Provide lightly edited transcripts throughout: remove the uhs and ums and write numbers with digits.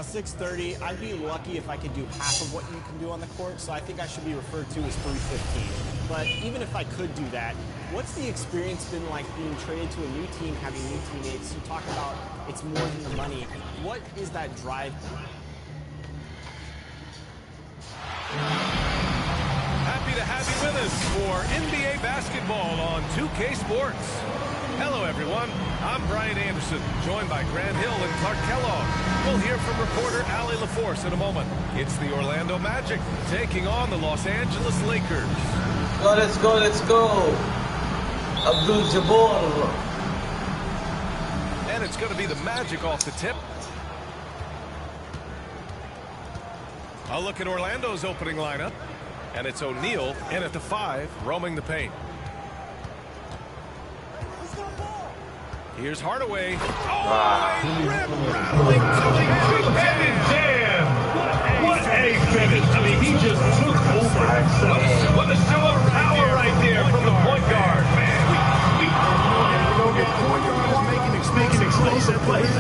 Now 6:30, I'd be lucky if I could do half of what you can do on the court, so I think I should be referred to as 315. But even if I could do that, what's the experience been like being traded to a new team, having new teammates? You talk about it's more than the money. What is that drive? Happy to have you with us for NBA basketball on 2K Sports. Hello, everyone. I'm Brian Anderson, joined by Grant Hill and Clark Kellogg. We'll hear from reporter Allie LaForce in a moment. It's the Orlando Magic taking on the Los Angeles Lakers. Let's go, let's go. Abdul-Jabbar. And it's going to be the Magic off the tip. A look at Orlando's opening lineup. And it's O'Neal in at the 5, roaming the paint. Here's Hardaway. Rim rattling to the Damn! What a finish! I mean, he just took over. What a show of power right there from the point guard, man. Point guard is making explosive plays. I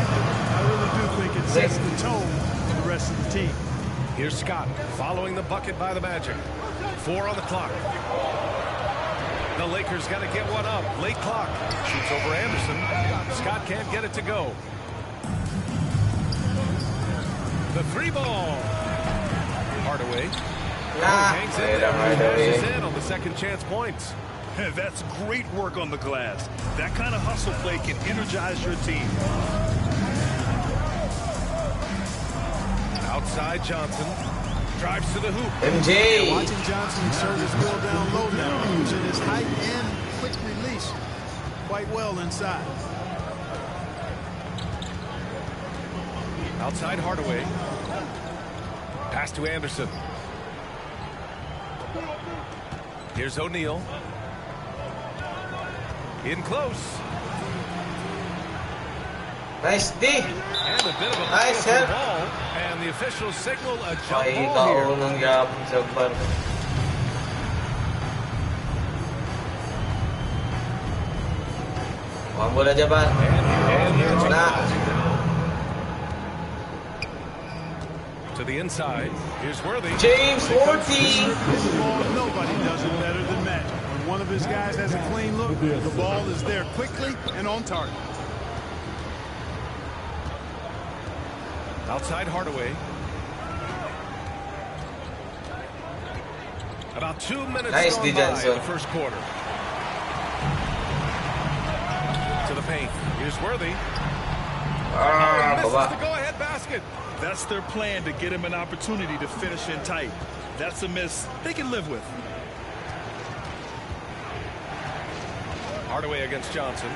really do think it sets the tone for the rest of the team. Here's Scott following the bucket by the Magic. 4 on the clock. The Lakers got to get one up. Late clock. Shoots over Anderson. Scott can't get it to go. The 3 ball. Hardaway. Hangs in there and dashes in on the second chance points. That's great work on the glass. That kind of hustle play can energize your team. Outside Johnson. Drives to the hoop. MJ. Watching Johnson serve his ball down low now, using his height and quick release quite well inside. Outside Hardaway. Pass to Anderson. Here's O'Neal. In close. Nice D. And a bit of a nice hit. Ball, and the officials signal a jump ball here. Bang bola Jabbar. To the inside. Here's Worthy. James Worthy. Nobody does it better than Magic. When one of his guys has a clean look, the ball is there quickly and on target. Outside Hardaway. About 2 minutes nice gone by in the first quarter. To the paint. Here's Worthy. Misses the go-ahead basket. That's their plan, to get him an opportunity to finish in tight. That's a miss they can live with. Hardaway against Johnson.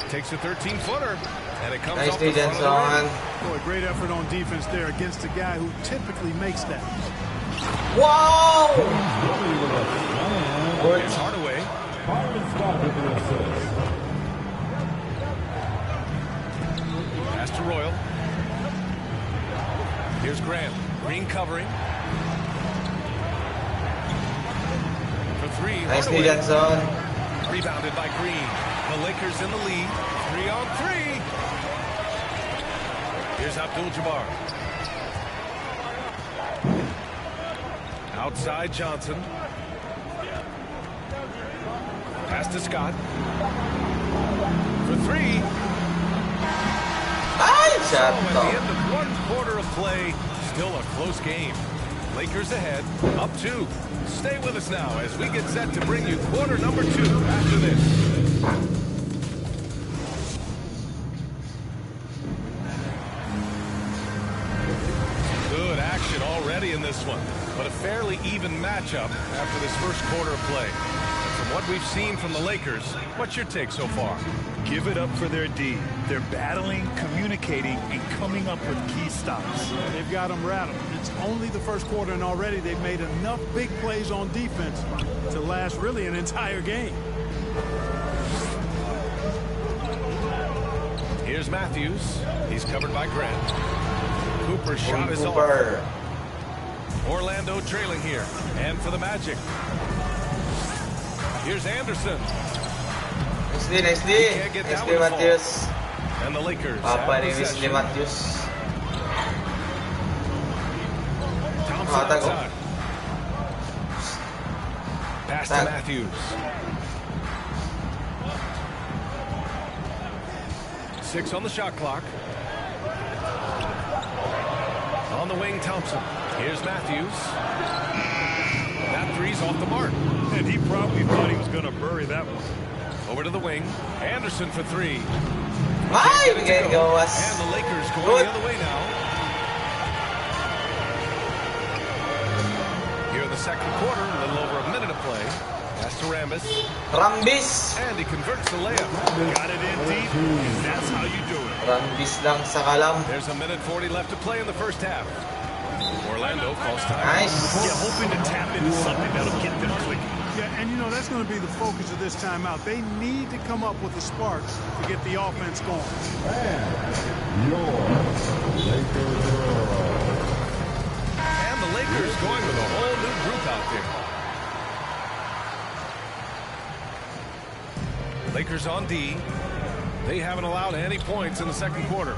Takes a 13-footer. And it comes nice off the front of the rim. Boy, great effort on defense there against a guy who typically makes that. Wow! Here's Hardaway. Pass to Royal. Here's Grant. Green covering. For 3. Nice Hardaway. Johnson. Rebounded by Green. The Lakers in the lead. 3 on 3. Here's Abdul-Jabbar. Outside Johnson. Pass to Scott. For 3. So at the end of 1 quarter of play, still a close game. Lakers ahead, up 2. Stay with us now as we get set to bring you quarter number 2 after this. Good action already in this one, but a fairly even matchup after this first quarter of play. And from what we've seen from the Lakers, what's your take so far? Give it up for their D. They're battling, communicating, and coming up with key stops. They've got them rattled. It's only the first quarter, and already they've made enough big plays on defense to last really an entire game. Here's Matthews. He's covered by Grant. Cooper's shot is off. Orlando trailing here. And for the Magic. Here's Anderson. Nice D, Matthews. And the Lakers Papa ni Matthews. Thompson Tagum. outside. Pass to Matthews. 6 on the shot clock. On the wing, Thompson. Here's Matthews. That three's off the mark. And he probably thought he was going to bury that one. Over to the wing. Anderson for 3. Ay, bigay gawas. And the Lakers going Good. the other way now. Here in the second quarter, a little over a minute of play. Pass to Rambis. Rambis. And he converts the layup. Got it in deep, and that's how you do it. Rambis lang sa kalam. There's a minute 40 left to play in the first half. Orlando calls time. Nice. Yeah, hoping to tap into something that'll get them clicking. Yeah, and you know, that's going to be the focus of this timeout. They need to come up with a spark to get the offense going. And the Lakers going with a whole new group out there. Lakers on D. They haven't allowed any points in the second quarter.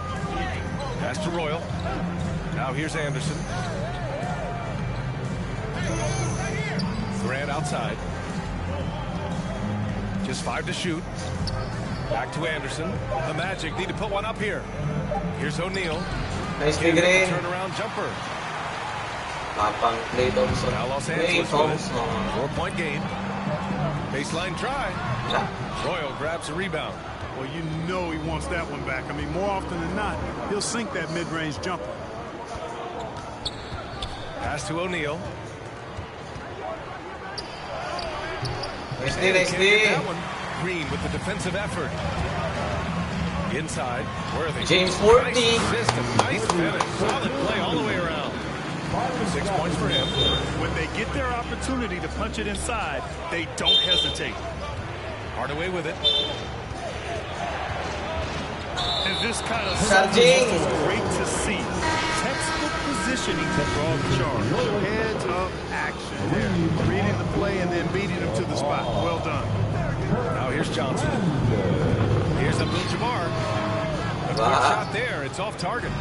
Pass to Royal. Now here's Anderson. Grant outside. Just 5 to shoot. Back to Anderson. The Magic need to put one up here. Here's O'Neal. Nice big rin. Turnaround jumper. Mapang Klay Thompson. Now Los Klay Angeles with it. Thompson. 4-point game. Baseline try. Royal grabs a rebound. Well, you know he wants that one back. I mean, more often than not, he'll sink that mid-range jumper. Pass to O'Neal. Nice D, And nice can't D. get that one. Green with the defensive effort. Inside, Worthy. James Worthy. Nice assist and nice finish. Solid play all the way around. 6 points for him. When they get their opportunity to punch it inside, they don't hesitate. Hardaway with it. And this kind of Charging. is great to see. Textbook positioning to draw the charge. Heads up action there. Reading the play and then beating him to the spot. Well done. Now here's Johnson. Here's Abdul-Jabbar. A quick shot there. It's off target.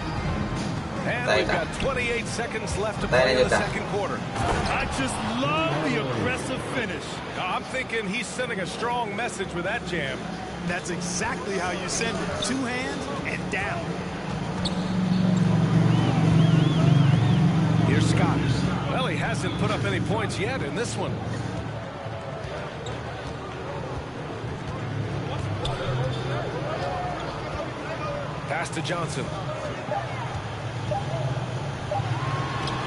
And we've got 28 seconds left to play in the second quarter. I just love the aggressive finish. I'm thinking he's sending a strong message with that jam. That's exactly how you send it. 2 hands and down. Here's Scott. Well, he hasn't put up any points yet in this one. Pass to Johnson.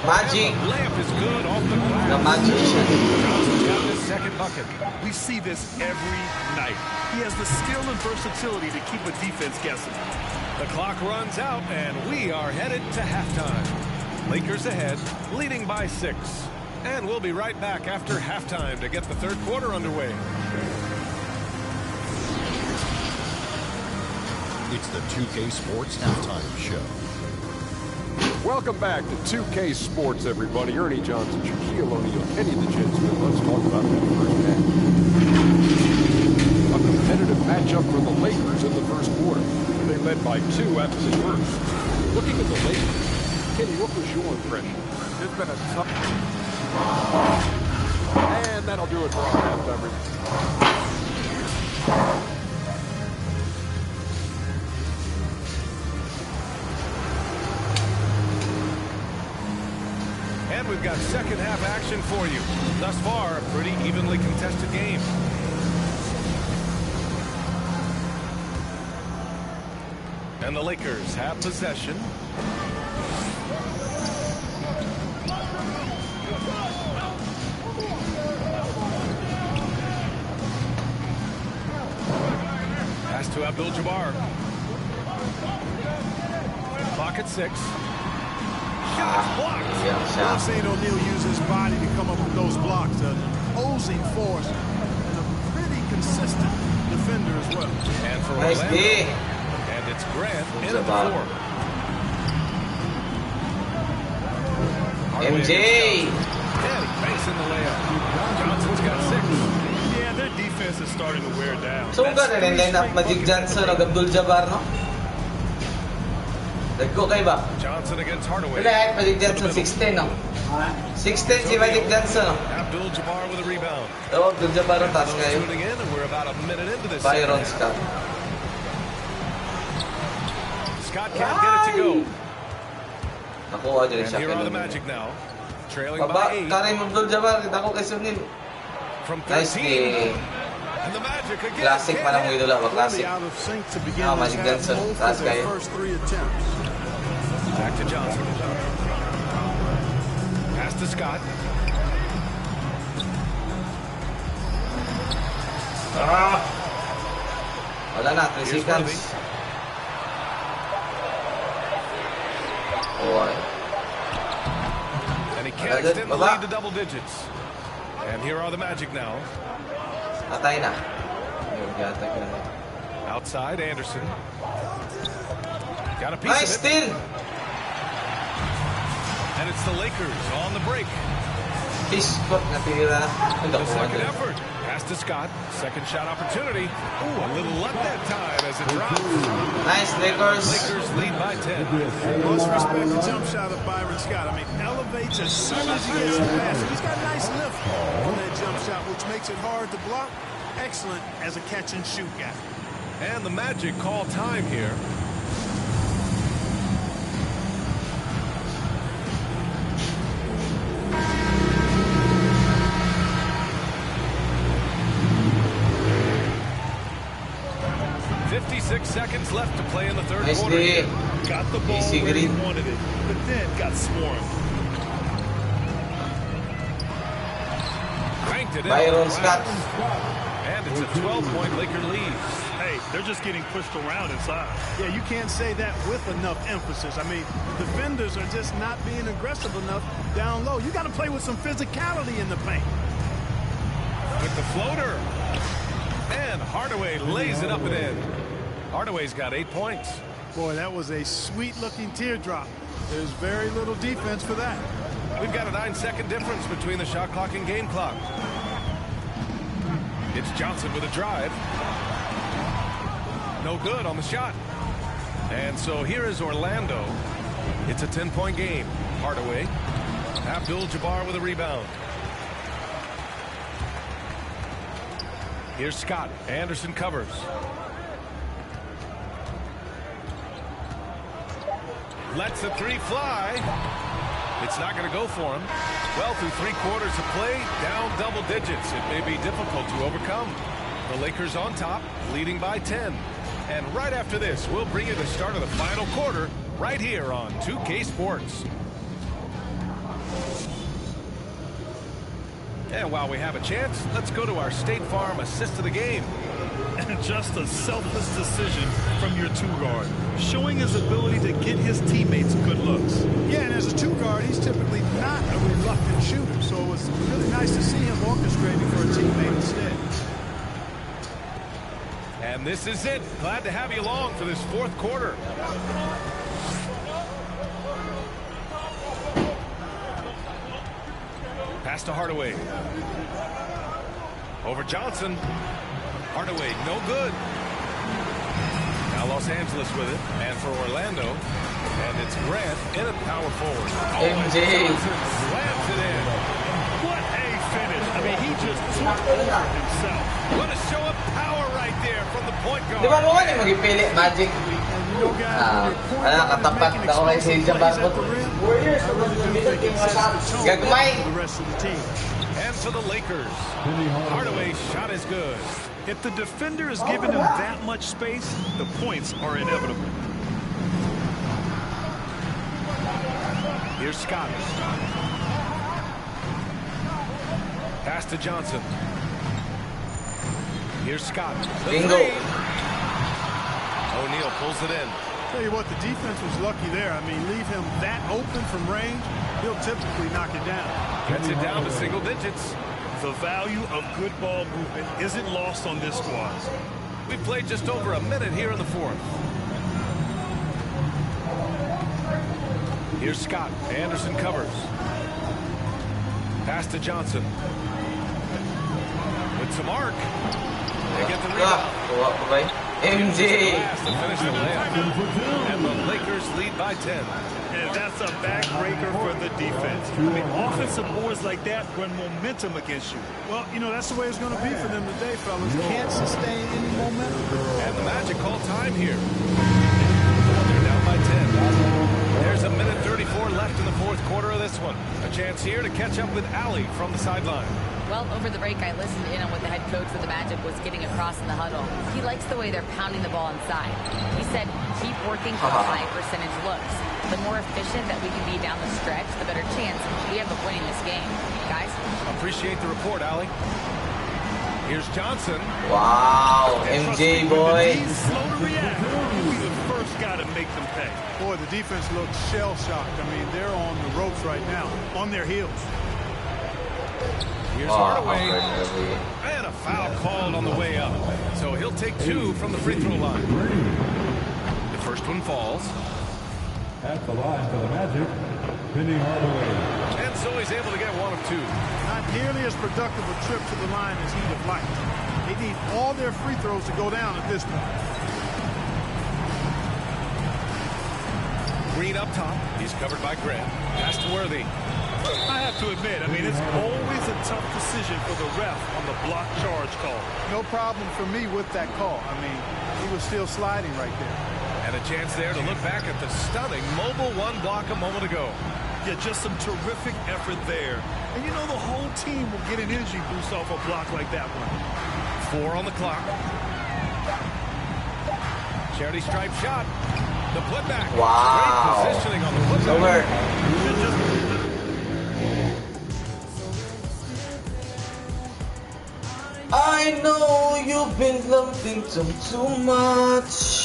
Magic. And the layup is good off the The glass. magician. Johnson's got his second bucket. We see this every night. He has the skill and versatility to keep a defense guessing. The clock runs out, and we are headed to halftime. Lakers ahead, leading by 6. And we'll be right back after halftime to get the third quarter underway. It's the 2K Sports Halftime Show. Welcome back to 2K Sports, everybody. Ernie Johnson, Shaquille O'Neal, Kenny the Jet Smith. Let's talk about that first half. A competitive matchup for the Lakers in the first quarter. They led by 2 after the first. Looking at the Lakers, Kenny, what was your impression? It's been a tough... And that'll do it for our halftime review. And we've got second half action for you. Thus far, a pretty evenly contested game. And the Lakers have possession. Pass to Abdul-Jabbar. Clock at 6. Shot blocked. I've seen O'Neal use his body to come up with those blocks. An opposing force and a pretty consistent defender as well. And for Nice Orlando, D. and it's Grant in at the Jabbar. 4. Hardaway MJ. against Johnson. And he banks in the layup. Johnson's got 6. Yeah, their defense is starting to wear down. So, gano'n line up Magic Johnson o Abdul-Jabbar, no? Nag-go kayo ba? Johnson against Hardaway. Wala, Magic Johnson 16, no? 16 si Magic Johnson, no? Abdul-Jabbar with a rebound. Oo, doon siya parang taas Those kayo. tuning in, and we're about a minute into this. Byron Scott. Scott can't get it to go. Nakuha dyan And siya. here are the Magic now, trailing Baba, by 8 Karim Abdul-Jabbar. Kita ko kay Sunil. from Nice 13. game. And the Magic again. Classic pa lang mo idol ako. Classic. Out of sync to begin Ah, this Magic half Johnson. both Taas of their kayo. first 3 attempts. Back to Johnson. Pass to Scott. Wala na, 3 Here's seconds. Worthy. Oh, And he can't Good. extend the Baba. lead to double digits. And here are the Magic now. patay na. Ayun, yata ko naman. Outside, Anderson. Got a piece Nice of it. steal! And it's the Lakers on the break. Fish spot na tira. Ay, The nakuha second din. effort. Pass to Scott. Second shot opportunity. Ooh, a little luck that time as it drops. Nice, Lakers. Lakers lead by 10. Must respect the jump shot of Byron Scott. I mean, elevates as soon as he gets the pass. He's got a nice lift on that jump shot, which makes it hard to block. Excellent as a catch and shoot guy. And the Magic call time here. .56 seconds left to play in the third Nice quarter. day. Got the ball Easy where he green. wanted it, but then got swarmed. Cranked it in. Byron Scott. And it's a 12-point Laker lead. Hey, they're just getting pushed around inside. Yeah, you can't say that with enough emphasis. I mean, defenders are just not being aggressive enough down low. You got to play with some physicality in the paint. With the floater. And Hardaway lays it up and in. Hardaway's got 8 points. Boy, that was a sweet-looking teardrop. There's very little defense for that. We've got a 9-second difference between the shot clock and game clock. It's Johnson with a drive. No good on the shot. And so here is Orlando. It's a 10-point game. Hardaway. Abdul-Jabbar with a rebound. Here's Scott. Anderson covers. Lets the three fly. It's not going to go for him. Well, through 3 quarters of play, down double digits. It may be difficult to overcome. The Lakers on top, leading by 10. And right after this, we'll bring you the start of the final quarter right here on 2K Sports. And while we have a chance, let's go to our State Farm assist of the game. Just a selfless decision from your 2-guard, showing his ability to get his teammates good looks. Yeah, and as a 2-guard, he's typically not a reluctant shooter, so it was really nice to see him orchestrating for a teammate instead. And this is it. Glad to have you along for this 4th quarter. Pass to Hardaway. Over Johnson. Hardaway, no good. Now Los Angeles with it. And for Orlando. And it's Grant in at power forward. MJ. Johnson slams it in. What a finish. I mean, he just took over himself. What a show of power right there from the point guard. Di ba mo nga magipili, Magic? Wala, katapat na ako kay Sage Barcot. Gagmay! The rest of the team. And for the Lakers, Hardaway's shot is good. If the defender is giving him that much space, the points are inevitable. Here's Scott. Pass to Johnson. Here's Scott. The Bingo. three. O'Neal pulls it in. Tell you what, the defense was lucky there. I mean, leave him that open from range, he'll typically knock it down. Gets it down to single digits. The value of good ball movement isn't lost on this squad. We've played just over a minute here in the 4th. Here's Scott. Anderson covers. Pass to Johnson. With some arc. They get the rebound. Kuha ko ba? MJ. To finish the layup. And the Lakers lead by 10. And that's a backbreaker for the defense. I mean, offensive boards like that run momentum against you. Well, you know, that's the way it's going to be for them today, fellas. Can't sustain any momentum. And the Magic call time here. They're down by 10. There's a minute 34 left in the fourth quarter of this one. A chance here to catch up with Allie from the sideline. Well, over the break, I listened in on what the head coach for the Magic was getting across in the huddle. He likes the way they're pounding the ball inside. He said, keep working for high percentage looks. The more efficient that we can be down the stretch, the better chance we have of winning this game. Guys? Appreciate the report, Allie. Here's Johnson. Wow, MJ boy. He's slow to react. He's the first guy to make them pay. Boy, the defense looks shell-shocked. I mean, they're on the ropes right now, on their heels. Here's Hardaway. And a foul called on the way up. So he'll take 2 from the free throw line. The first one falls. At the line for the Magic, Penny Hardaway. And so he's able to get 1 of 2. Not nearly as productive a trip to the line as he'd have liked. They need all their free throws to go down at this point. Green up top. He's covered by Grant. Pass to Worthy. I have to admit, I mean, it's always a tough decision for the ref on the block charge call. No problem for me with that call. I mean, he was still sliding right there. And a chance there to look back at the stunning mobile 1 block a moment ago. Yeah, just some terrific effort there. And you know the whole team will get an energy boost off a block like that one. 4 on the clock. Charity stripe shot. The putback. Wow. Great positioning on the putback. Over. I know you've been loving them too much.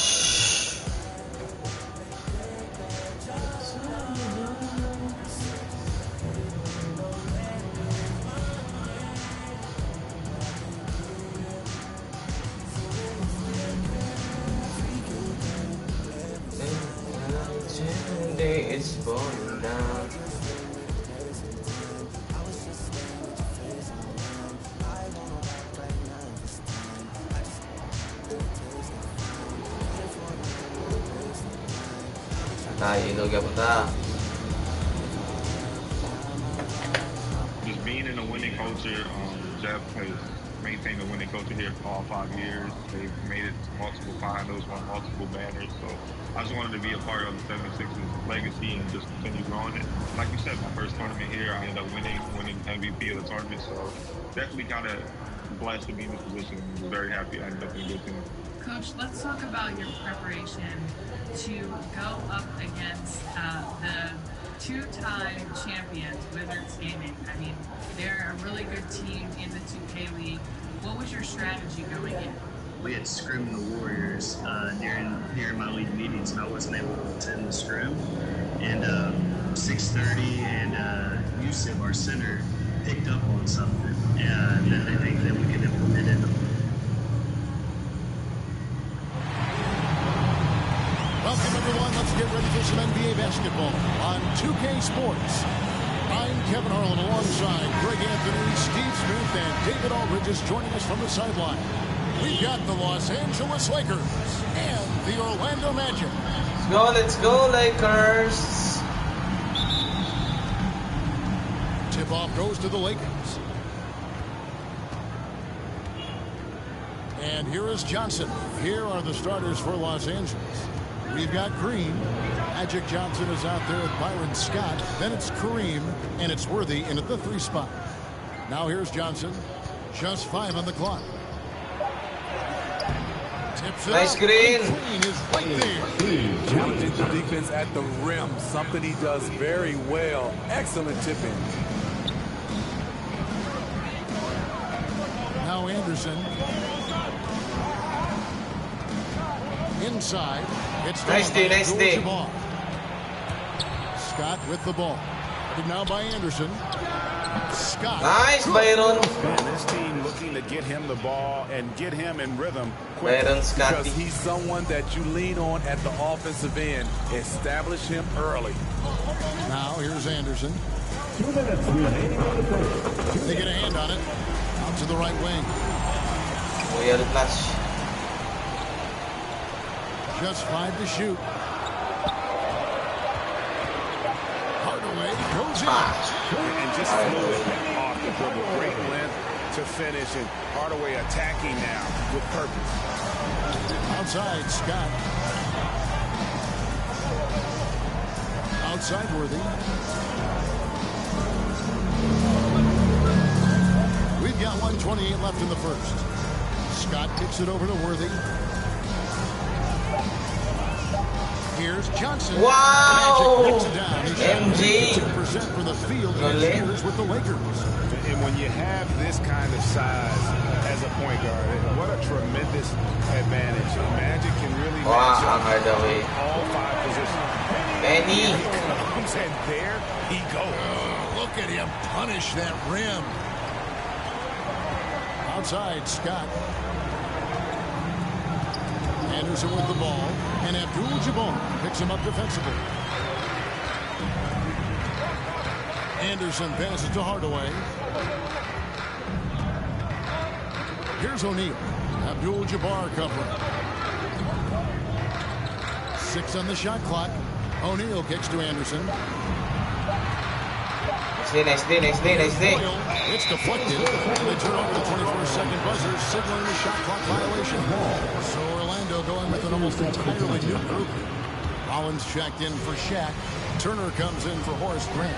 It's falling down. Just being in a winning culture, Jeff has maintained a winning culture here for all 5 years. They've made it multiple finals, won multiple banners. So I just wanted to be a part of the 76ers legacy and just continue growing it. Like you said, my first tournament here, I ended up winning MVP of the tournament. So definitely kind of blessed to be in this position. I'm very happy I ended up in a good team. Coach, let's talk about your preparation to go up against the 2-time champions, Wizards Gaming. I mean, they're a really good team in the 2K League. What was your strategy going in? We had scrimmed the Warriors during my league meetings, and I wasn't able to attend the scrim. And 6:30 and Yusuf, our center, picked up on something, and I think that we could implement it. Welcome, everyone. Let's get ready for some NBA basketball on 2K Sports. I'm Kevin Harlan alongside Greg Anthony, Steve Smith, and David Aldridge is joining us from the sideline. We've got the Los Angeles Lakers and the Orlando Magic. Let's go, Lakers. Tip-off goes to the Lakers. And here is Johnson. Here are the starters for Los Angeles. We've got Green. Magic Johnson is out there with Byron Scott. Then it's Kareem, and it's Worthy in at the 3 spot. Now here's Johnson. Just 5 on the clock. Tips it Nice up. Green. Green is right there. Challenging the defense at the rim. Something he does very well. Excellent tipping. Now Anderson. Inside. It's Nice D, nice D. Scott with the ball. And now by Anderson. Scott. Nice, Byron. And this team looking to get him the ball and get him in rhythm quickly. Byron Scott. Because he's someone that you lean on at the offensive end. Establish him early. Now here's Anderson. They get a hand on it. Out to the right wing. Royal Flash. Just 5 to shoot. Hardaway goes in. And just fluid off the dribble. Great length to finish, and Hardaway attacking now with purpose. Outside, Scott. Outside, Worthy. We've got 1:28 left in the first. Scott kicks it over to Worthy. Here's Johnson. Wow! Magic it down. He's 2% from the field years with the Lakers. And when you have this kind of size as a point guard, what a tremendous advantage. Magic can really match up all 5 positions. Benny. And there he goes. Look at him punish that rim. Outside, Scott. Anderson with the ball, and Abdul-Jabbar picks him up defensively. Anderson passes to Hardaway. Here's O'Neal. Abdul-Jabbar covering. 6 on the shot clock. O'Neal kicks to Anderson. Nice D. It's deflected. And they turn over the 24-second buzzer, signaling the shot clock violation. So Orlando going with an almost entirely new group. Rollins checked in for Shaq. Turner comes in for Horace Grant.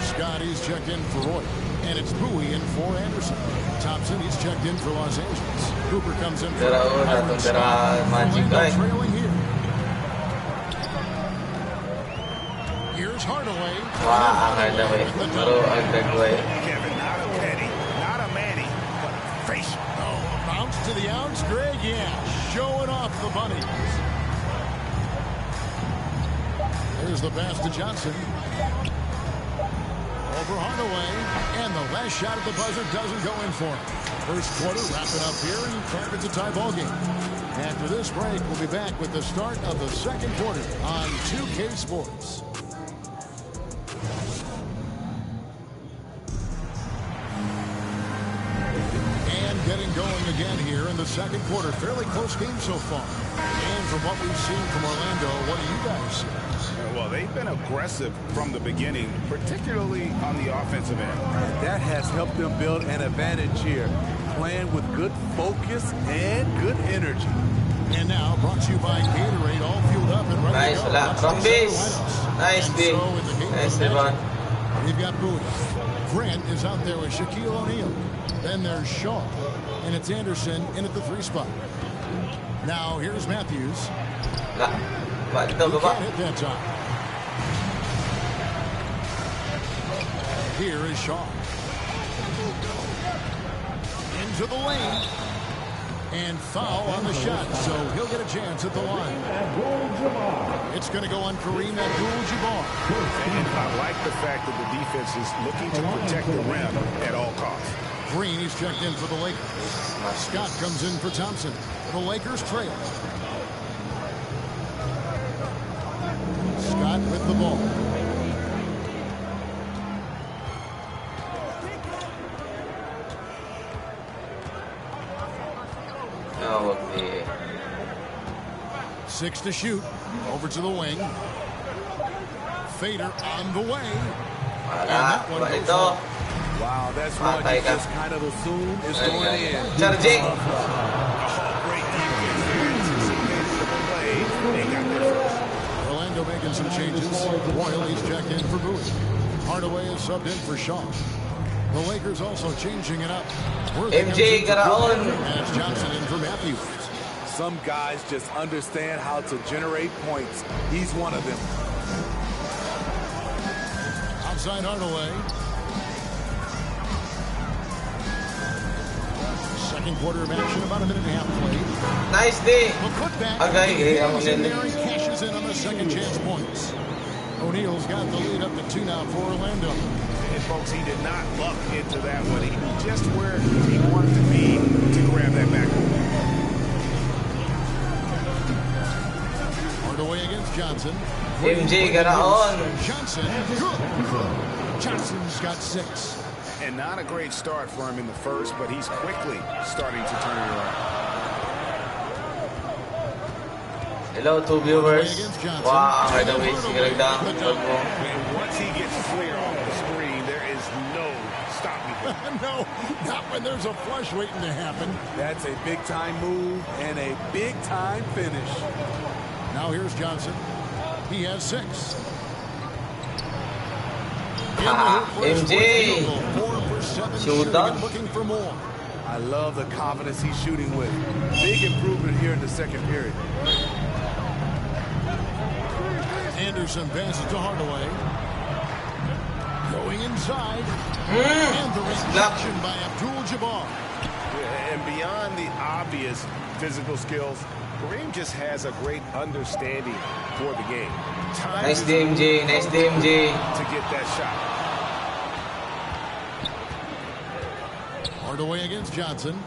Scotty's checked in for Roy. And it's Bowie in for Anderson. Thompson, he's checked in for Los Angeles. Cooper comes in for Orlando trailing here. Here's Hardaway. Hardaway. Kevin, not a penny, not a Manny, but a facial. Oh, bounce to the outs, Greg. Yeah, showing off the bunnies. There's the pass to Johnson. Over Hardaway. And the last shot at the buzzer doesn't go in for him. First quarter wrapping up here, and it's a tie ball game. After this break, we'll be back with the start of the second quarter on 2K Sports. Getting going again here in the second quarter. Fairly close game so far. And from what we've seen from Orlando, what do you guys see? Well, they've been aggressive from the beginning, particularly on the offensive end. That has helped them build an advantage here, playing with good focus and good energy. And now, brought to you by Gatorade, all fueled up and ready to go. From base. Nice D. Nice Devon. We've got Bowie. Grant is out there with Shaquille O'Neal. Then there's Shaw. And it's Anderson in at the 3 spot. Now here's Matthews. He can't hit that time. Here is Shaw. Into the lane. And foul on the shot, so he'll get a chance at the line. It's going to go on Kareem Abdul-Jabbar. And I like the fact that the defense is looking to protect the rim at all costs. Green, he's checked in for the Lakers. Scott comes in for Thompson. The Lakers trail. Scott with the ball. Oh, okay. 6 to shoot. Over to the wing. Fader on the way. And that one goes off. Wow, that's one you just kind of assume is going in. Orlando making some changes. Royal, he's checked in for Bowie. Hardaway is subbed in for Shaw. The Lakers also changing it up. MJ got on. And it's Johnson in for Matthews. Some guys just understand how to generate points. He's one of them. Outside Hardaway. Second quarter of action, about a minute and a half played. Nice day. Okay, in there and cashes in on the second chance points. O'Neal's got the lead up to 2 now for Orlando. And folks, he did not luck into that one. He knew just where he wanted to be to grab that backboard. Hardaway against Johnson. MJ got on. Johnson, good. Johnson's got 6. And not a great start for him in the first, but he's quickly starting to turn it around. Hello, 2 viewers. Wow, right away, sigalig lang. Once he gets clear off the screen, there is no stopping him. No, not when there's a flush waiting to happen. That's a big-time move and a big-time finish. Now here's Johnson. He has 6. MJ. Shootout. Looking for more. I love the confidence he's shooting with. Big improvement here in the second period. Anderson passes to Hardaway. Going inside. And the reception by Abdul-Jabbar. And beyond the obvious physical skills, Kareem just has a great understanding for the game. Nice DMJ, nice DMJ. To get that shot. Hardaway against Johnson.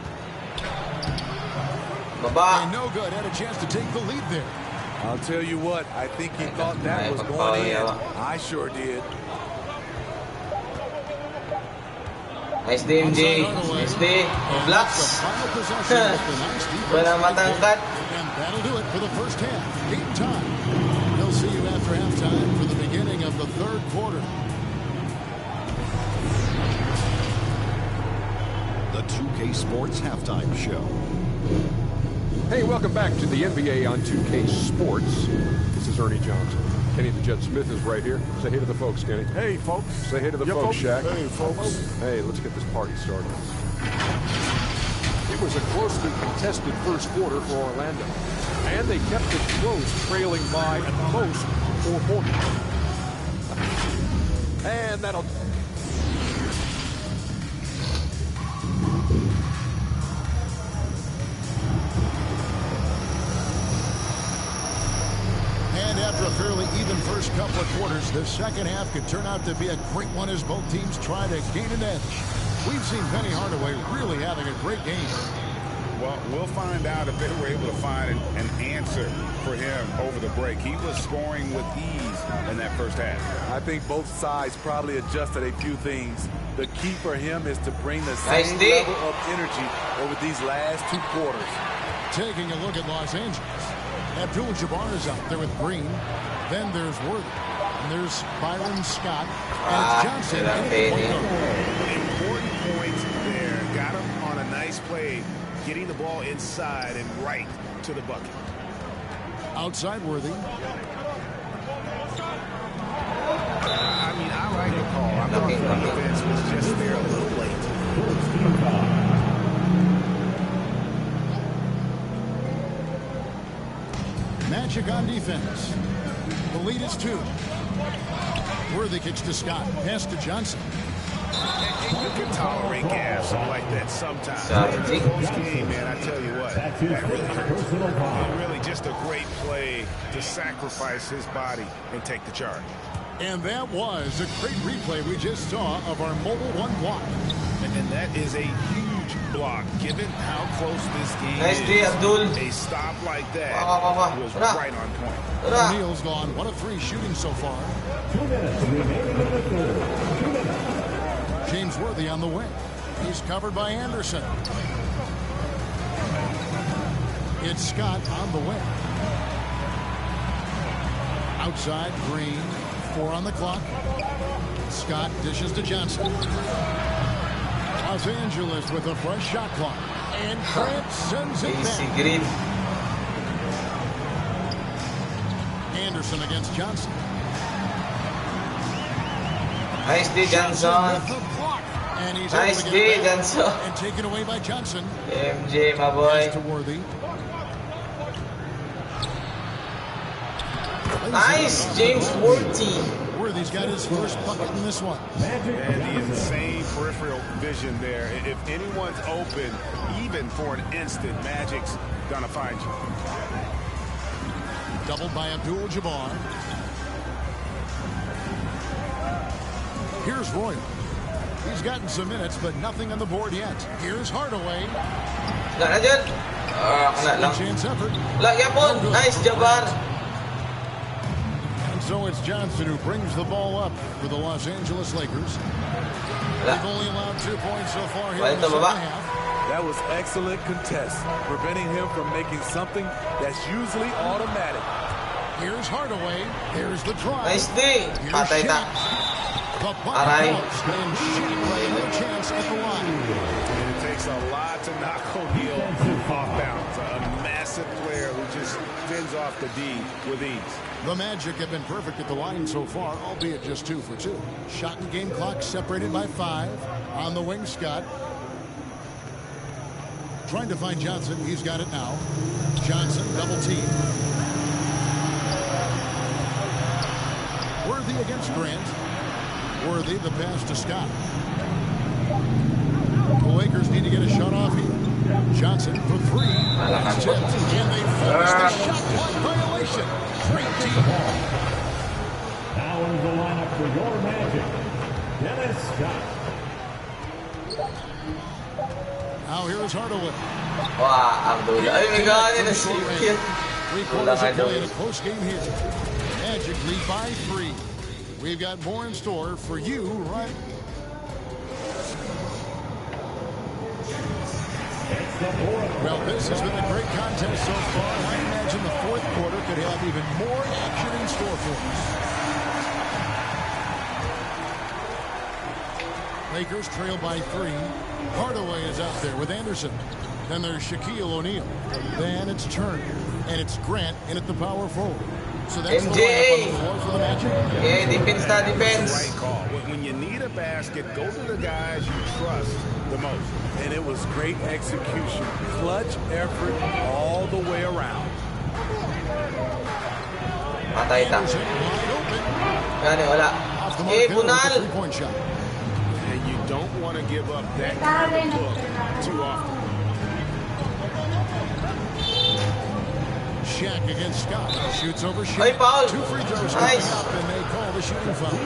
Baba. No good. Had a chance to take the lead there. I'll tell you what, I think he thought that was going in. I sure did. Nice DMJ. Nice D. Blocks. Wala matangkat. And that'll do it for the first half. Game time. We'll see you after halftime for the beginning of the third quarter. The 2K Sports Halftime Show. Hey, welcome back to the NBA on 2K Sports. This is Ernie Johnson. Kenny the Jet Smith is right here. Say hey to the folks, Kenny. Hey, folks. Say hey to the folks, Shaq. Hey, folks. Hey, let's get this party started. It was a closely contested first quarter for Orlando, and they kept it close, trailing by at the most 4 points. And that'll... After a fairly even first couple of quarters, the second half could turn out to be a great one as both teams try to gain an edge. We've seen Penny Hardaway really having a great game. Well, we'll find out if they were able to find an answer for him over the break. He was scoring with ease in that first half. I think both sides probably adjusted a few things. The key for him is to bring the same level of energy over these last 2 quarters. Taking a look at Los Angeles. Abdul-Jabbar is out there with Green. Then there's Worthy. And there's Byron Scott. And it's Johnson. Important points there. Got him on a nice play, getting the ball inside and right to the bucket. Outside Worthy. I mean, I like the call. I thought the defense was just there a little late. Magic on defense. The lead is 2. Worthy kicks to Scott. Pass to Johnson. You can tolerate gas like that sometimes. This game, man, I tell you what, that really hurts. And really just a great play to sacrifice his body and take the charge. And that was a great replay we just saw of our Mobile 1 block. And that is a huge block, given how close this game Nice is. D, Abdul. A stop like that was right on point. O'Neal's gone 1 of 3 shooting so far. 2 minutes remaining in the third. 2 minutes. James Worthy on the wing. He's covered by Anderson. It's Scott on the wing. Outside, Green. 4 on the clock. Scott dishes to Johnson. Los Angeles with a fresh shot clock. And Grant sends it back. Green. Anderson against Johnson. Nice D, Johnson. Nice D, Johnson. And taken away by Johnson. MJ, my boy. To Worthy. Nice, James Worthy. Worthy's got his first bucket in this one. And the insane peripheral vision there. If anyone's open, even for an instant, Magic's gonna find you. Doubled by Abdul-Jabbar. Here's Royal. He's gotten some minutes, but nothing on the board yet. Here's Hardaway. Kena dyan. Kena lang. Chance effort. Yapon. Nice, Jabbar. And so it's Johnson who brings the ball up for the Los Angeles Lakers. They've only allowed 2 points so far here in the second half. That was excellent contest, preventing him from making something that's usually automatic. Here's Hardaway. Here's the drive. Nice D. Patay na. Aray. And Sheik with another chance at the line. And it takes a lot to knock O'Neal off balance. A massive player who just fends off the D with ease. The Magic have been perfect at the line so far, albeit just 2 for 2. Shot and game clock separated by 5. On the wing, Scott. Trying to find Johnson. He's got it now. Johnson, double team. Worthy against Grant. Worthy, the pass to Scott. The Lakers need to get a shot off here. Johnson for 3. That's tipped. And they force the shot clock violation. Great team. Now in the lineup for your Magic, Dennis Scott. Now here is Hardaway. Wah, Abdul. Ay, my God, yun ang sikit. 3/4 of play in a close game here. Magic lead by 3. We've got more in store for you, right? Well, this has been a great contest so far. I imagine the 4th quarter could have even more action in store for us. Lakers trail by 3. Hardaway is out there with Anderson. Then there's Shaquille O'Neal. Then it's Turner. And it's Grant in at the power forward. So that's MJ. the lineup on the floor for the Magic. Yeah, defense na defense. Right call. When you need a basket, go to the guys you trust the most. And it was great execution. Clutch effort all the way around. Patay ta. Gani, wala. Bunal. And you don't want to give up that kind of look too often. Shaq against Scott. Shoots over Shaq. Hey, Paul. 2 free throws Nice. up, and they call the shooting foul. And,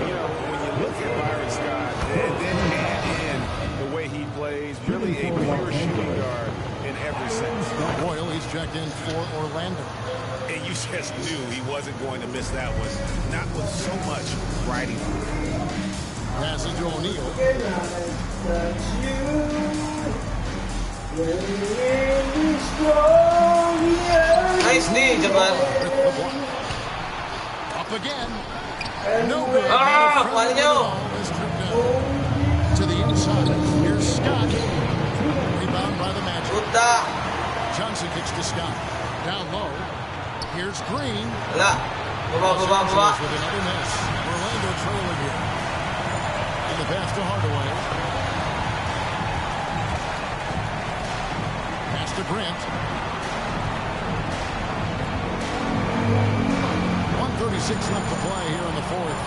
you know, when you look at Byron Scott, and then add in the way he plays, really a pure shooting guard in every sense. Boyle, he's checked in for Orlando. And you just knew he wasn't going to miss that one, not with so much riding. Passes to O'Neal. Nice D, Jamal. Up again. No good. Wala nyo. To the inside. Here's Scott. Rebound by the Magic. Puta. Johnson kicks to Scott. Down low. Here's Green. Wala. Baba. With another miss. Orlando trailing here. And the pass to Hardaway. Pass to Grant. 1:36 left to play here in the 4th.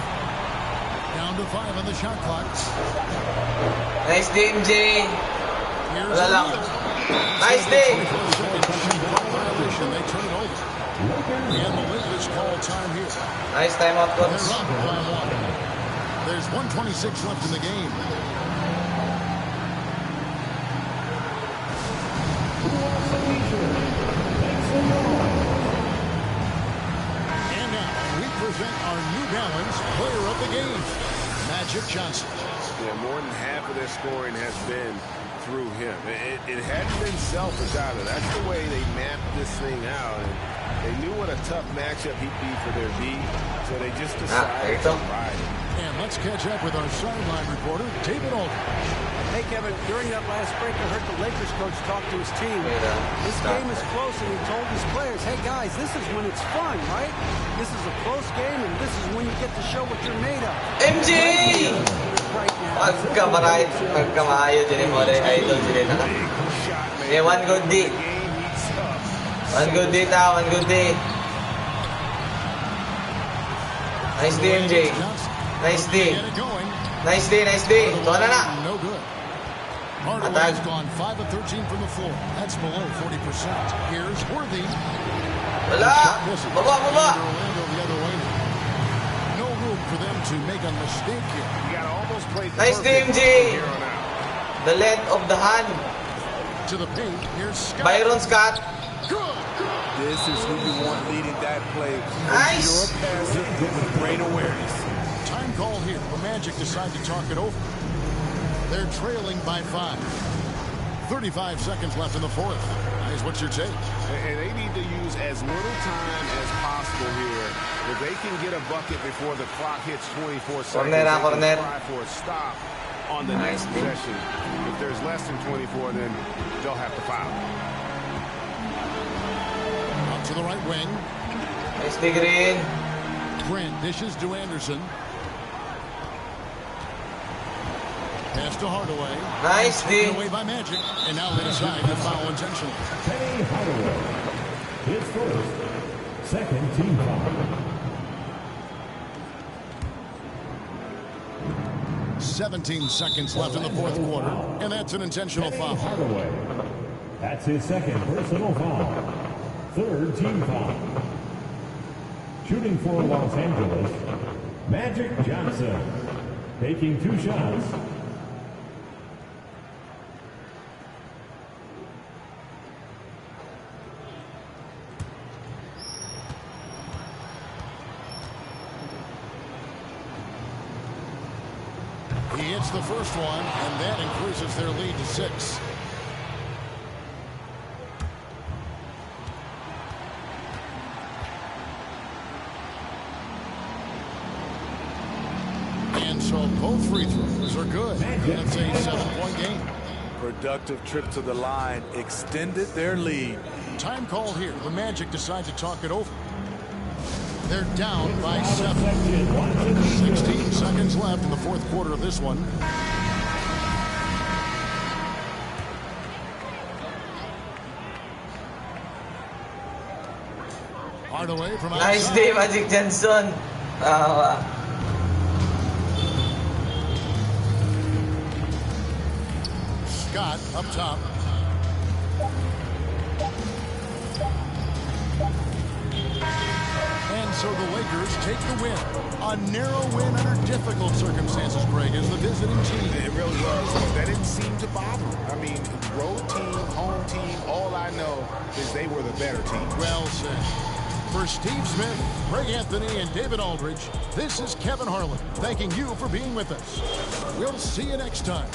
Down to 5 on the shot clock. Nice D, MJ. Here's Wala lang. O'Neal. Nice D. They turn it over. And the Lakers call time here. Nice timeout, coach. They're up by 1. There's 1:26 left in the game. And now we present our New Balance player of the game, Magic Johnson. Yeah, more than half of their scoring has been through him. It hadn't been selfish either. That's the way they mapped this thing out. And they knew what a tough matchup he'd be for their D, so they just decided to ride it. And let's catch up with our sideline reporter, David Aldridge. Hey, Kevin, during that last break, I heard the Lakers coach talk to his team. This game is close, and he told his players, hey, guys, this is when it's fun, right? This is a close game, and this is when you get to show what you're made of. MJ! Pagkamaayo din mo rin, idol din na. Yeah, one good D. One good D now, one good D. Nice D, MJ. Nice D. Nice D, nice D. Ito na na. No good. Hardaway's gone 5 of 13 from the floor. That's below 40%. Here's Worthy. Wala. Baba. Orlando the other way. No room for them to make a mistake here. You got to almost play Nice D, MJ. The length of the hand. To the paint. Here's Scott. Byron Scott. This is who you want leading that play. Nice. Pure passer with great awareness. Time call here. The Magic decide to talk it over. They're trailing by 5. 35 seconds left in the fourth. Guys, what's your take? And they need to use as little time as possible here. If they can get a bucket before the clock hits 24 seconds, they can try for a stop on the next possession. If there's less than 24, then they'll have to foul. Up to the right wing. Nicely green. Grant dishes to Anderson. Pass to Hardaway. Nicely. Taken away by Magic. And now they decide to foul intentionally. Penny Hardaway. His first. Second team foul. 17 seconds left in the fourth quarter. And that's an intentional foul. Hardaway. That's his second personal foul. Third team foul. Shooting for Los Angeles, Magic Johnson. Taking 2 shots. He hits the first one, and that increases their lead to 6. And so both free throws are good. And it's a 7-point game. Productive trip to the line extended their lead. Time call here. The Magic decide to talk it over. They're down by 7. 16 seconds left in the fourth quarter of this one. Hardaway from outside. Nice day, Magic Johnson. Scott up top. And so the Lakers take the win. A narrow win under difficult circumstances, Greg, as the visiting team. It really was, but that didn't seem to bother them. I mean, road team, home team, all I know is they were the better team. Well said. For Steve Smith, Greg Anthony, and David Aldridge, this is Kevin Harlan thanking you for being with us. We'll see you next time.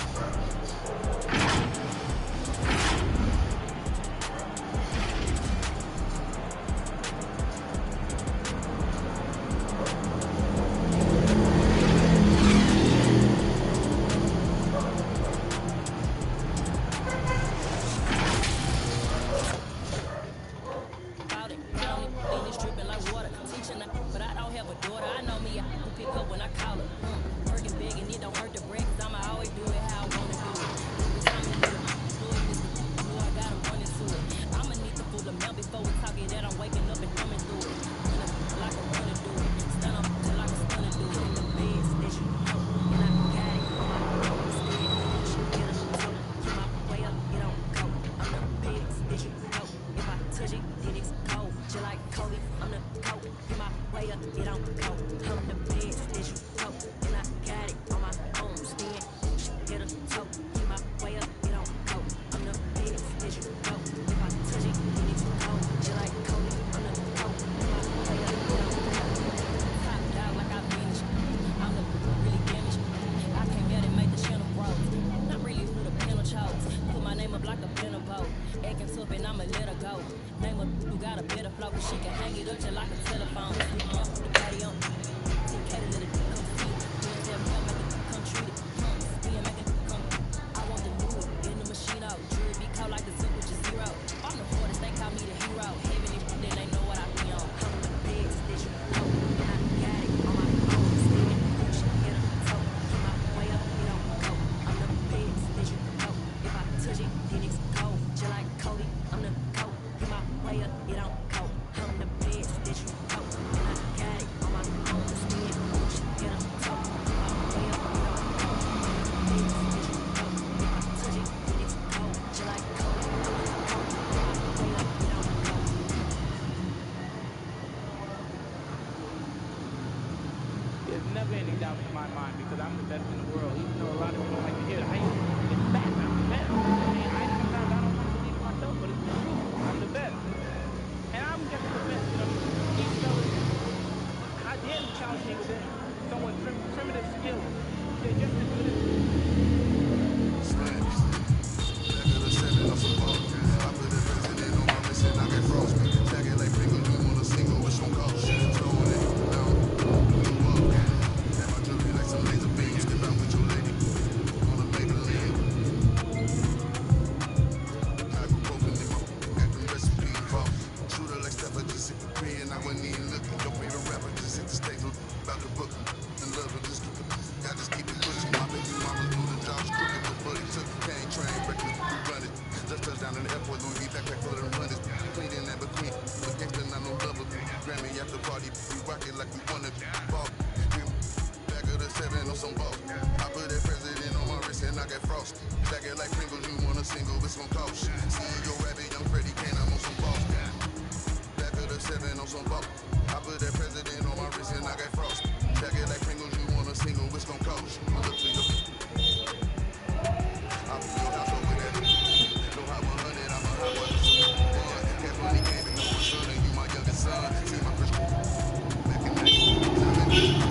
it like Pringles, you want a single, it's gon' cost. See your rabbit, young Freddy Kane, I'm on some boss. Back of the 7 on some boat. I put that president on my wrist and I got frost. Back it like Pringles, you want a single, it's gon' cost. Look to your. I'll be your house over there. No hot 100, I'm a hot 100. Cash money came and no one son, and you my youngest son. See my first back in 90.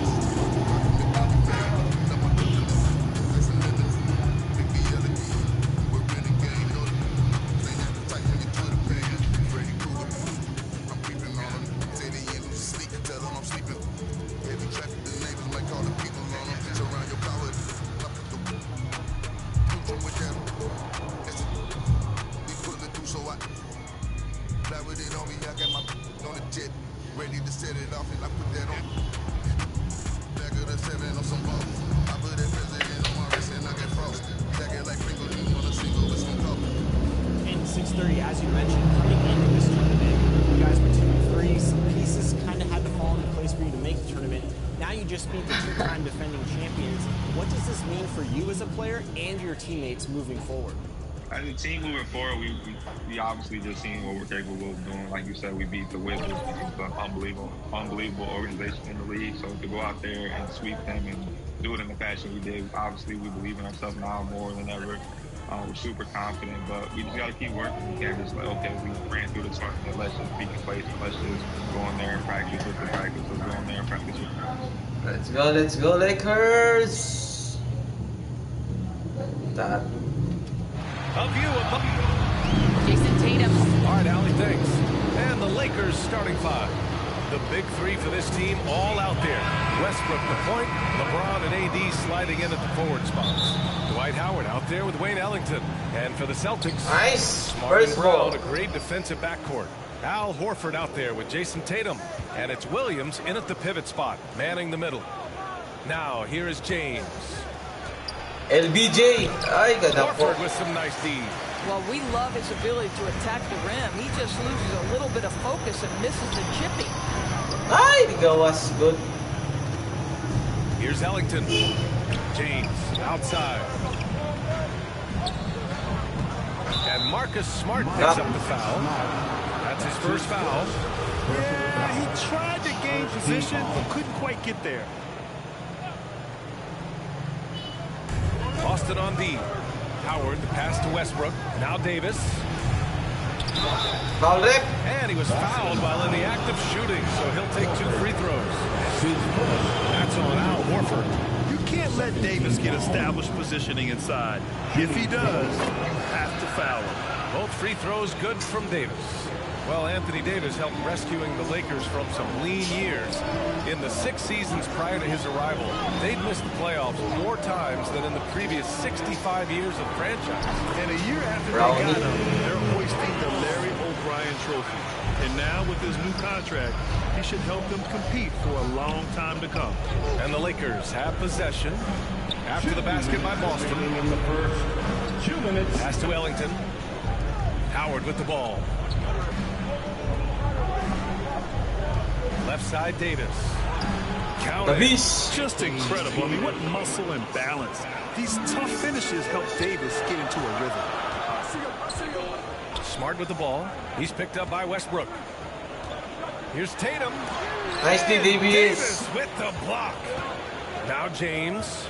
Ready to set it off and I put that on. Back of the 7 on some balls. I put that president on my wrist and I get frosted. Back it like Pringles, you want a single, it's gon' cost. And 6:30, as you mentioned, coming into this tournament, you guys were 2-3. Some pieces kind of had to fall into place for you to make the tournament. Now you just beat the two-time defending champions. What does this mean for you as a player and your teammates moving forward? As a team moving forward, we obviously just seen what we're capable of doing. Like you said, we beat the Wizards, which is an unbelievable organization in the league. So to go out there and sweep them and do it in the fashion we did, obviously we believe in ourselves now more than ever. We're super confident, but we just got to keep working. We can't just like, okay, we ran through the tournament, let's just be complacent. Let's just go in there and practice with the practice. Let's go in there and practice with the practice. Let's go, Lakers! That. A view of Jason Tatum. All right, Allie, thanks. And the Lakers starting five. The big three for this team all out there. Westbrook the point, LeBron and AD sliding in at the forward spots. Dwight Howard out there with Wayne Ellington. And for the Celtics, nice. Smart and Brown, a great defensive backcourt. Al Horford out there with Jason Tatum. And it's Williams in at the pivot spot, manning the middle. Now, here is James. LBJ. Horford with some nice D. Well, we love his ability to attack the rim. He just loses a little bit of focus and misses the chipping. The goal was good. Here's Ellington. James outside. And Marcus Smart picks up the foul. That's his first foul. Yeah, he tried to gain position, but couldn't quite get there. Lost it on D. Howard, the pass to Westbrook. Now Davis. Foul rip. And he was fouled while in the act of shooting, so he'll take 2 free throws. That's on Al Horford. You can't let Davis get established positioning inside. If he does, you have to foul him. Both free throws good from Davis. Well, Anthony Davis helped rescuing the Lakers from some lean years. In the 6 seasons prior to his arrival, they'd missed the playoffs more times than in the previous 65 years of franchise. And a year after they got him, they're hoisting the Larry O'Brien Trophy. And now with his new contract, he should help them compete for a long time to come. And the Lakers have possession after the basket by Boston. In the first 2 minutes. Pass to Ellington. Howard with the ball. Left side, Davis. Count just incredible. I mean, what muscle and balance. These tough finishes help Davis get into a rhythm. Smart with the ball. He's picked up by Westbrook. Here's Tatum. Nicely, Davis with the block. Now James.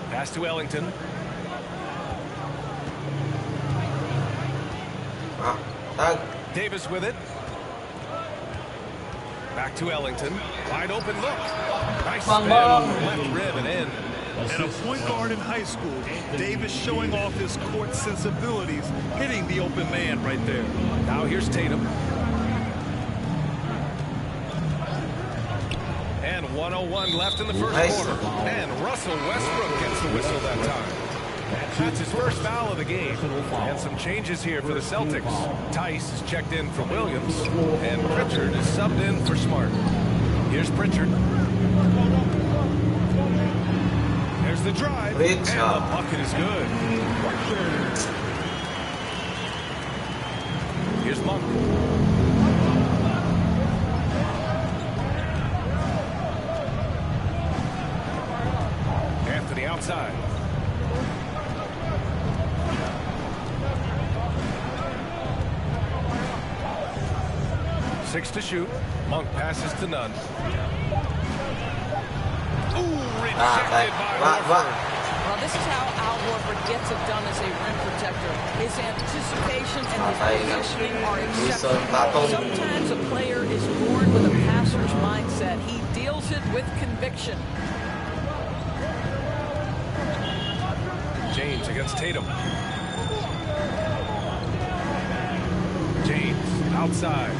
Pass to Ellington. Davis with it. Back to Ellington. Wide open look. Nice spin. Left rim and in. And a point guard in high school, Davis showing off his court sensibilities, hitting the open man right there. Now here's Tatum. And 1:01 left in the first quarter. And Russell Westbrook gets the whistle that time. That's his first foul of the game. And some changes here for the Celtics. Tice is checked in for Williams. And Pritchard is subbed in for Smart. Here's Pritchard. There's the drive. And the bucket is good. Here's Monk. outside. Six to shoot. Monk passes to none. Ooh, rejected by Horford. Well, this is how Al Horford gets it done as a rim protector. His anticipation and his positioning are exceptional. Sometimes a player is born with a passer's mindset. He deals it with conviction. James against Tatum. James outside.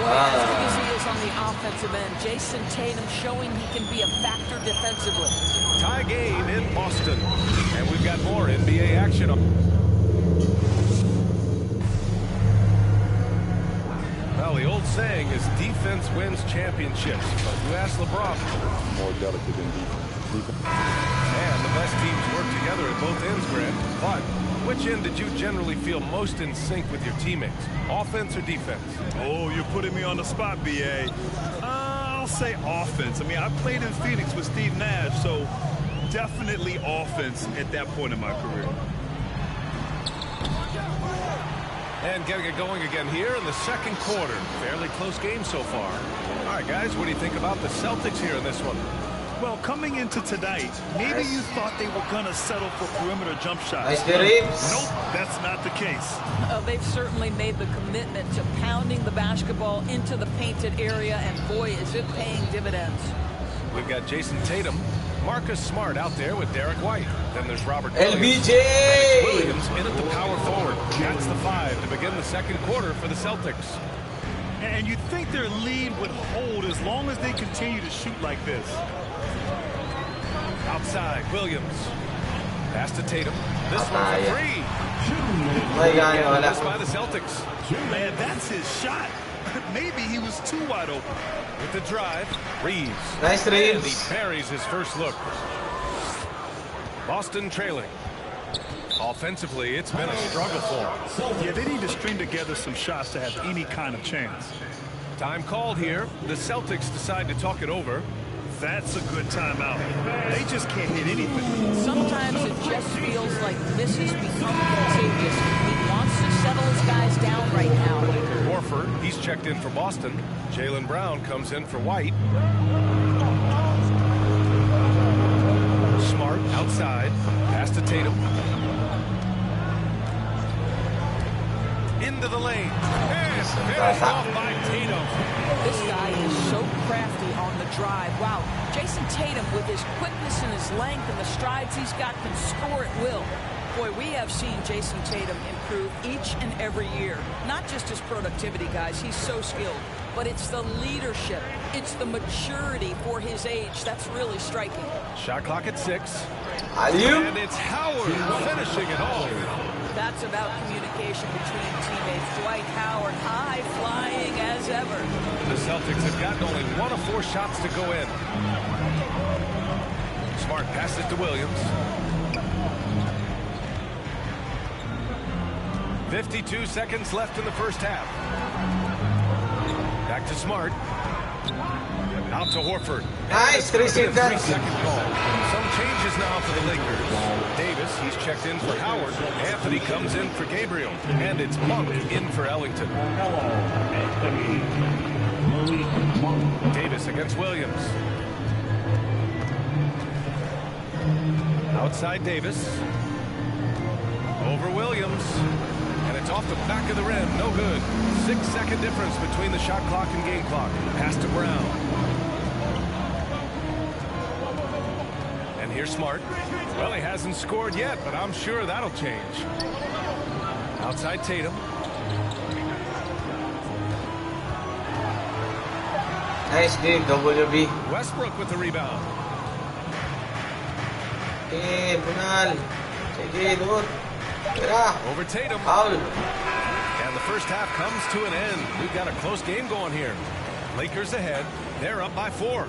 As good as he is on the offensive end, Jason Tatum showing he can be a factor defensively. Tie game in Boston. And we've got more NBA action. Well, the old saying is defense wins championships. But you ask LeBron. More delicate than defense. And the best teams work together at both ends, Grant. But which end did you generally feel most in sync with your teammates? Offense or defense? Oh, you're putting me on the spot, BA. I'll say offense. I mean, I played in Phoenix with Steve Nash, so definitely offense at that point in my career. And getting it going again here in the second quarter. Fairly close game so far. All right, guys, what do you think about the Celtics here in this one? Well, coming into tonight, maybe you thought they were going to settle for perimeter jump shots. Nope, that's not the case. They've certainly made the commitment to pounding the basketball into the painted area, and boy, is it paying dividends. We've got Jason Tatum, Marcus Smart out there with Derek White. Then there's Robert Williams. LBJ! Williams in at the power forward. That's the 5 to begin the second quarter for the Celtics. And you'd think their lead would hold as long as they continue to shoot like this. Outside, Williams. Pass to Tatum. This one for 3. This by the Celtics. Man, that's his shot. Maybe he was too wide open. With the drive, Reeves. Nice And Reeves. he parries his first look. Boston trailing. Offensively, it's been a struggle for them. Yeah, they need to string together some shots to have any kind of chance. Time called here. The Celtics decide to talk it over. That's a good timeout. They just can't hit anything. Sometimes it just feels like misses become contagious. He wants to settle his guys down right now. Horford, he's checked in for Boston. Jaylen Brown comes in for White. Smart outside. Pass to Tatum. Into the lane. And finished off by Tatum. This guy is so crafty on the drive. Wow, Jason Tatum, with his quickness and his length and the strides he's got, can score at will. Boy, we have seen Jason Tatum improve each and every year. Not just his productivity, guys. He's so skilled. But it's the leadership. It's the maturity for his age. That's really striking. Shot clock at 6. Alley-oop. And it's Howard finishing it off. That's about communication between teammates. Dwight Howard, high flying as ever. The Celtics have gotten only 1 of 4 shots to go in. Smart passes to Williams. 52 seconds left in the first half. Back to Smart. Out to Horford. Nice, 3-second. 3-second call. Some changes now for the Lakers. Davis, he's checked in for Howard. Anthony comes in for Gabriel. And it's Monk in for Ellington. Davis against Williams. Outside Davis. Over Williams. And it's off the back of the rim. No good. 6-second difference between the shot clock and game clock. Pass to Brown. And here's Smart. Well, he hasn't scored yet, but I'm sure that'll change. Outside Tatum. Nice dig, WB. Westbrook with the rebound. Okay, Bunal. Sige, doon. Tira. Over Tatum. Foul. And the first half comes to an end. We've got a close game going here. Lakers ahead. They're up by 4.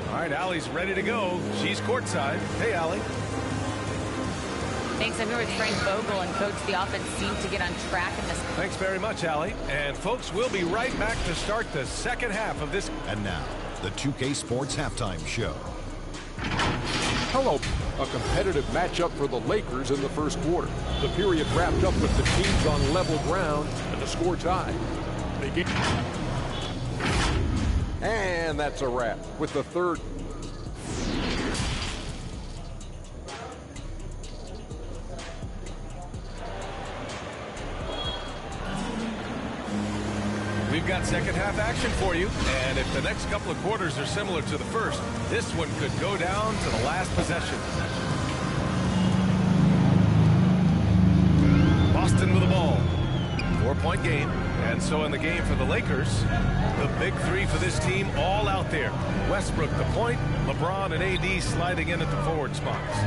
All right, Allie's ready to go. She's courtside. Hey, Allie. Thanks. I'm here with Frank Vogel, and Coach, the offense seemed to get on track in this. Thanks very much, Allie. And folks, we'll be right back to start the second half of this. And now, the 2K Sports Halftime Show. Hello. A competitive matchup for the Lakers in the first quarter. The period wrapped up with the teams on level ground and the score tied. And that's a wrap with the third. We've got second half action for you, and if the next couple of quarters are similar to the first, this one could go down to the last possession. Boston with the ball. 4-point game, and so in the game for the Lakers, the big three for this team all out there. Westbrook the point, LeBron and AD sliding in at the forward spots.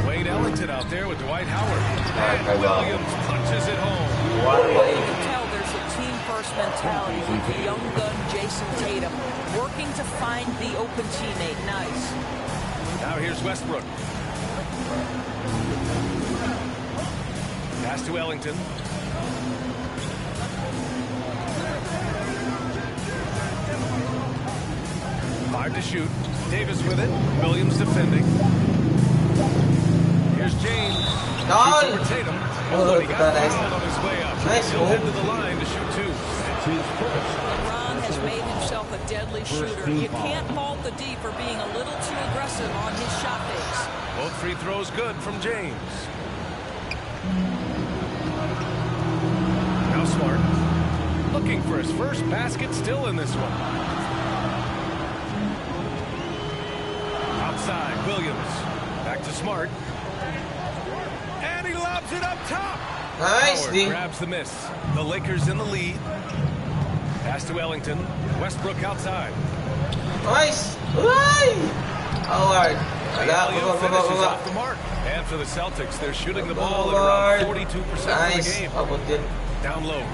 Wayne Ellington out there with Dwight Howard, and Williams punches it home. You can tell there's a team-first mentality with the young gun Jason Tatum working to find the open teammate. Nice. Now here's Westbrook. Pass to Ellington. Five to shoot. Davis with it. Williams defending. Here's James. Shoots over Tatum. Oh, he got fouled on his way up. He'll head to the line to shoot two. LeBron has made himself a deadly shooter. You can't fault the D for being a little too aggressive on his shot fakes. Both free throws good from James. Now Smart. Looking for his first basket, still in this one. Outside, Williams. Back to Smart. And he lobs it up top. Nice. Howard grabs the miss. The Lakers in the lead. Pass to Ellington. Westbrook outside. Nice. Howard. Finishes off the mark. And for the Celtics, they're shooting the ball at around 42% of the game. Down low.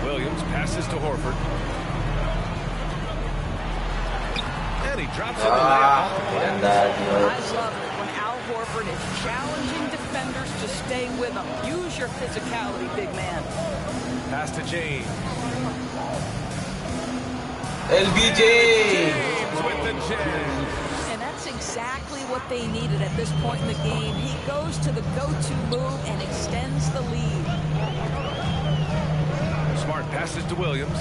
Williams passes to Horford. And he drops it in the layup. I love it when Al Horford is challenging defenders to stay with him. Use your physicality, big man. Pass to James. LBJ. James with the jam. And that's exactly what they needed at this point in the game. He goes to the go-to move and extends the lead. Smart passes to Williams.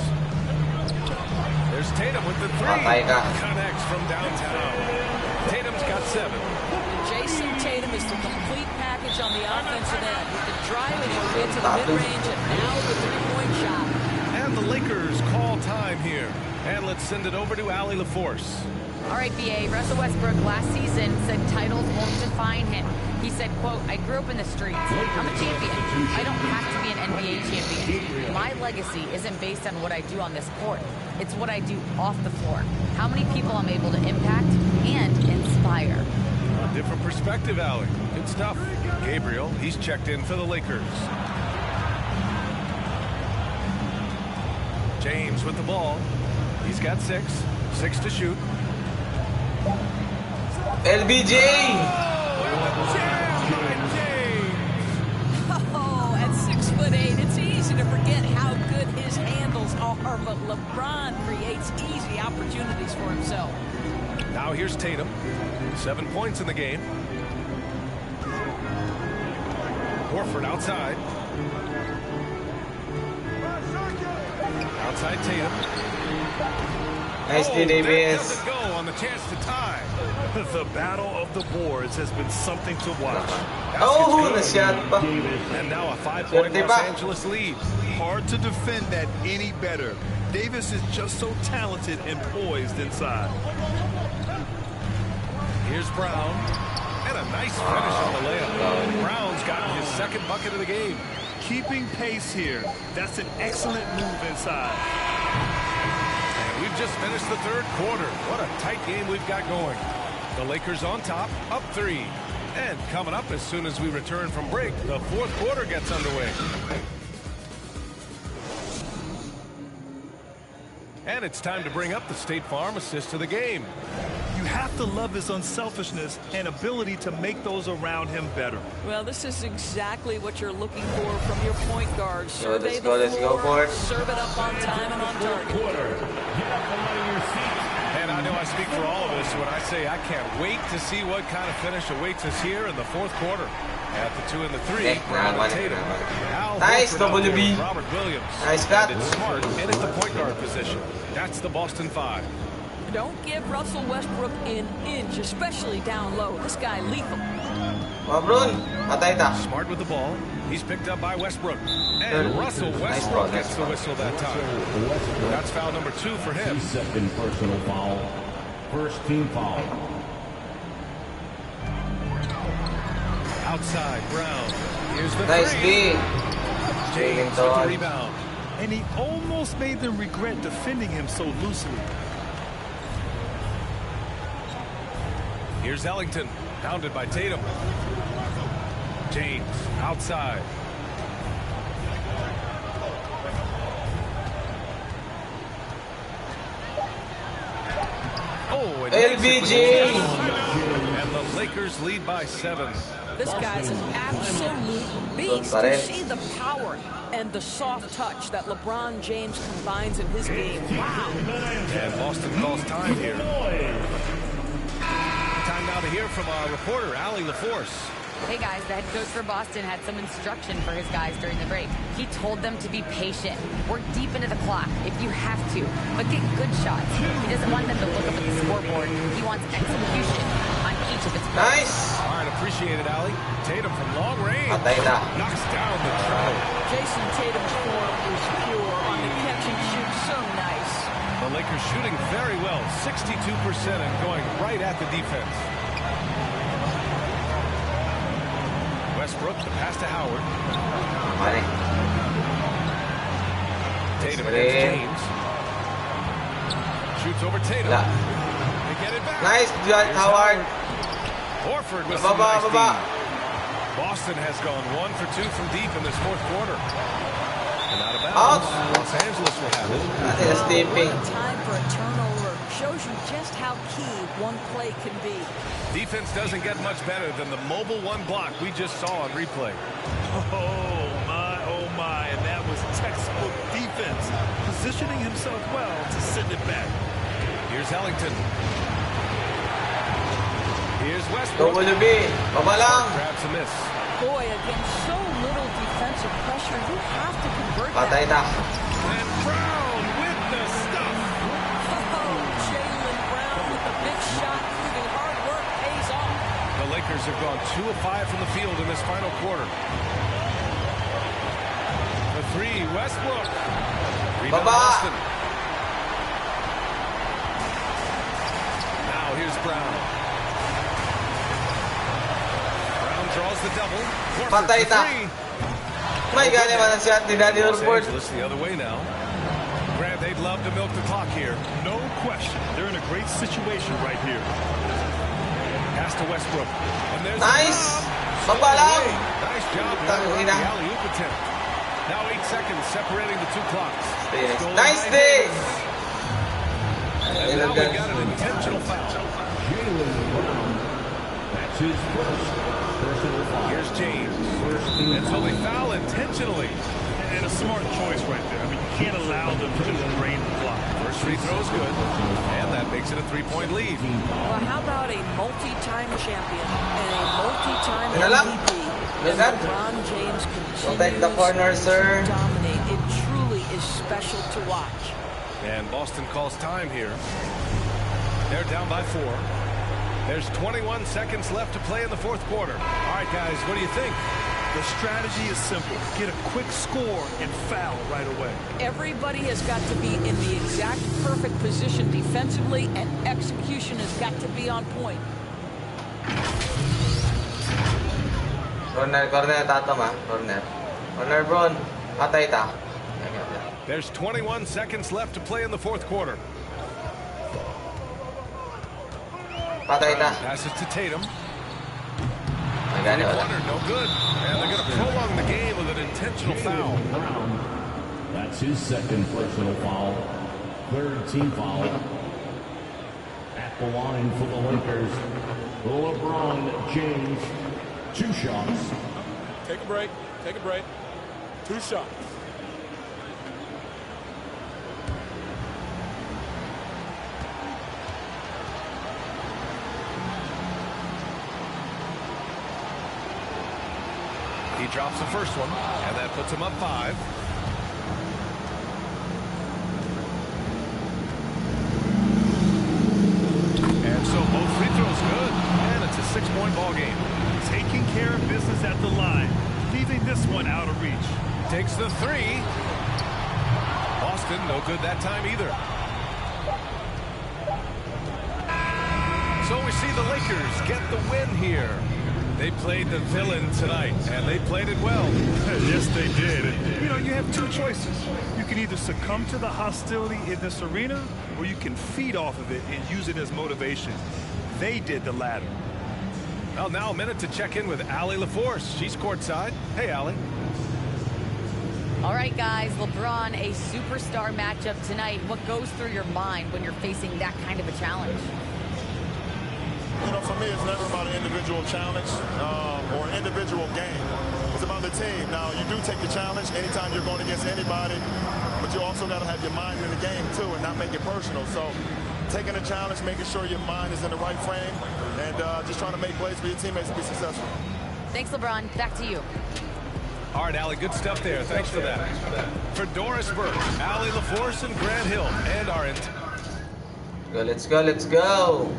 There's Tatum with the three. Connects from downtown. Tatum's got 7. Jason Tatum is the complete package on the offensive end. With the driving, he'll get to the mid-range, and now the three-point shot. And the Lakers call time here. And let's send it over to Allie LaForce. All right, BA. Russell Westbrook last season said titles won't define him. He said, quote, I grew up in the streets. I'm a champion. I don't have to be an NBA champion. My legacy isn't based on what I do on this court. It's what I do off the floor. How many people I'm able to impact and inspire. A different perspective, Allie. Good stuff. Gabriel, he's checked in for the Lakers. James with the ball. He's got 6. 6 to shoot. LBJ. Oh, at 6'8", it's easy to forget how good his handles are, but LeBron creates easy opportunities for himself. Now here's Tatum. 7 points in the game. Horford outside. Outside Tatum. Nice, Davis. Doesn't go on the chance to tie. The battle of the boards has been something to watch. Oh, na-shot pa. And now a 5-point Los Angeles lead. Hard to defend that any better. Davis is just so talented and poised inside. Here's Brown. And a nice finish on the layup. Brown's gotten his second bucket of the game. Keeping pace here. That's an excellent move inside. And we've just finished the third quarter. What a tight game we've got going. The Lakers on top, up 3. And coming up as soon as we return from break, the fourth quarter gets underway. And it's time to bring up the State Farm assist to the game. You have to love his unselfishness and ability to make those around him better. Well, this is exactly what you're looking for from your point guard. Survey the let's go for it. Serve it up on time and on target. And I know I speak for all of us when I say I can't wait to see what kind of finish awaits us here in the fourth quarter. At the 2 and the 3, Brown Tatum. Nice, WB. Robert Williams. Nice cut. And it's Smart in at the point guard position. That's the Boston 5. Don't give Russell Westbrook an inch, especially down low. This guy lethal. Smart with the ball. He's picked up by Westbrook. And Russell Westbrook gets the whistle that time. That's foul number 2 for him. Second personal foul. First team foul. Outside, Brown. Here's the nice three. James with the rebound. And he almost made them regret defending him so loosely. Here's Ellington, pounded by Tatum. James, outside. Oh, and LBJ! And the Lakers lead by 7. This guy's an absolute beast. You see the power and the soft touch that LeBron James combines in his game. Wow. And Boston calls time here. Time now to hear from our reporter, Allie LaForce. Hey guys, the head coach for Boston had some instruction for his guys during the break. He told them to be patient, work deep into the clock if you have to, but get good shots. He doesn't want them to look up at the scoreboard. He wants execution on each of its plays. Nice! All right, appreciate it, Allie. Tatum from long range knocks down the triple. Jason Tatum's form is pure on the catch and shoot. So nice. The Lakers shooting very well, 62% and going right at the defense. Westbrook, the pass to Howard. Tatum against James. Shoots over Tatum. They get it back. Nice, Howard. Horford with some nice D. Boston has gone 1 for 2 from deep in this fourth quarter. And out of bounds. Los Angeles will have it. Time for a turnover. Shows you just how key one play can be. Defense doesn't get much better than the mobile one block we just saw on replay. Oh my, and that was textbook defense. Positioning himself well to send it back. Here's Ellington. Here's Westbrook. Grabs a miss. Boy, against so little defensive pressure, you have to convert that. And Brown with the stuff. Oh, Jaylen Brown with the big shot. The hard work pays off. The Lakers have gone 2 of 5 from the field in this final quarter. The 3, Westbrook. Rebound Boston. Now here's Brown. Brown draws the double. Patay na. May gani man ang shot ni Danny Horford. Los Angeles the other way now. Grant, they'd love to milk the clock here. No question. They're in a great situation right here. Pass to Westbrook. And there's nice! Pagbalang! Nice job. The alley-oop attempt. Now 8 seconds separating the 2 clocks. Nice day! And now we've got an intentional foul. That's his first personal foul. Here's James. And so they foul intentionally. And a smart choice right there. I mean, you can't allow them to just drain the clock. First free throw is good. And that makes it a 3-point lead. Well, how about a multi-time champion and a multi-time MVP? LeBron James continues the corner, sir. to dominate. It truly is special to watch. And Boston calls time here. They're down by 4. There's 21 seconds left to play in the fourth quarter. All right, guys, what do you think? The strategy is simple. Get a quick score and foul right away. Everybody has got to be in the exact perfect position defensively, and execution has got to be on point. Corner, tato ma. Corner, bro. Patay ta. There's 21 seconds left to play in the fourth quarter. Patay ta. Passes to Tatum. Corner, no good. And they're going to prolong the game with an intentional foul. That's his second personal foul. Third team foul. At The line for the Lakers, LeBron James, 2 shots. Take a break. Take a break. 2 shots. He drops the first one, and that puts him up 5. And so both free throws good, and it's a 6-point ball game. Taking care of business at the line, leaving this one out of reach. Takes the 3. Boston, no good that time either. So we see the Lakers get the win here. They played the villain tonight, and they played it well. Yes, they did. You know, you have 2 choices. You can either succumb to the hostility in this arena, or you can feed off of it and use it as motivation. They did the latter. Well, now a minute to check in with Allie LaForce. She's courtside. Hey, Allie. All right, guys, LeBron, a superstar matchup tonight. What goes through your mind when you're facing that kind of a challenge? You know, for me, it's never about an individual challenge or an individual game. It's about the team. Now, you do take the challenge anytime you're going against anybody, but you also got to have your mind in the game, too, and not make it personal. So taking a challenge, making sure your mind is in the right frame, and just trying to make plays for your teammates to be successful. Thanks, LeBron. Back to you. All right, Allie, good stuff there. Thanks for that. For Doris Burke, Allie LaForce, and Grant Hill, and our Let's go, let's go.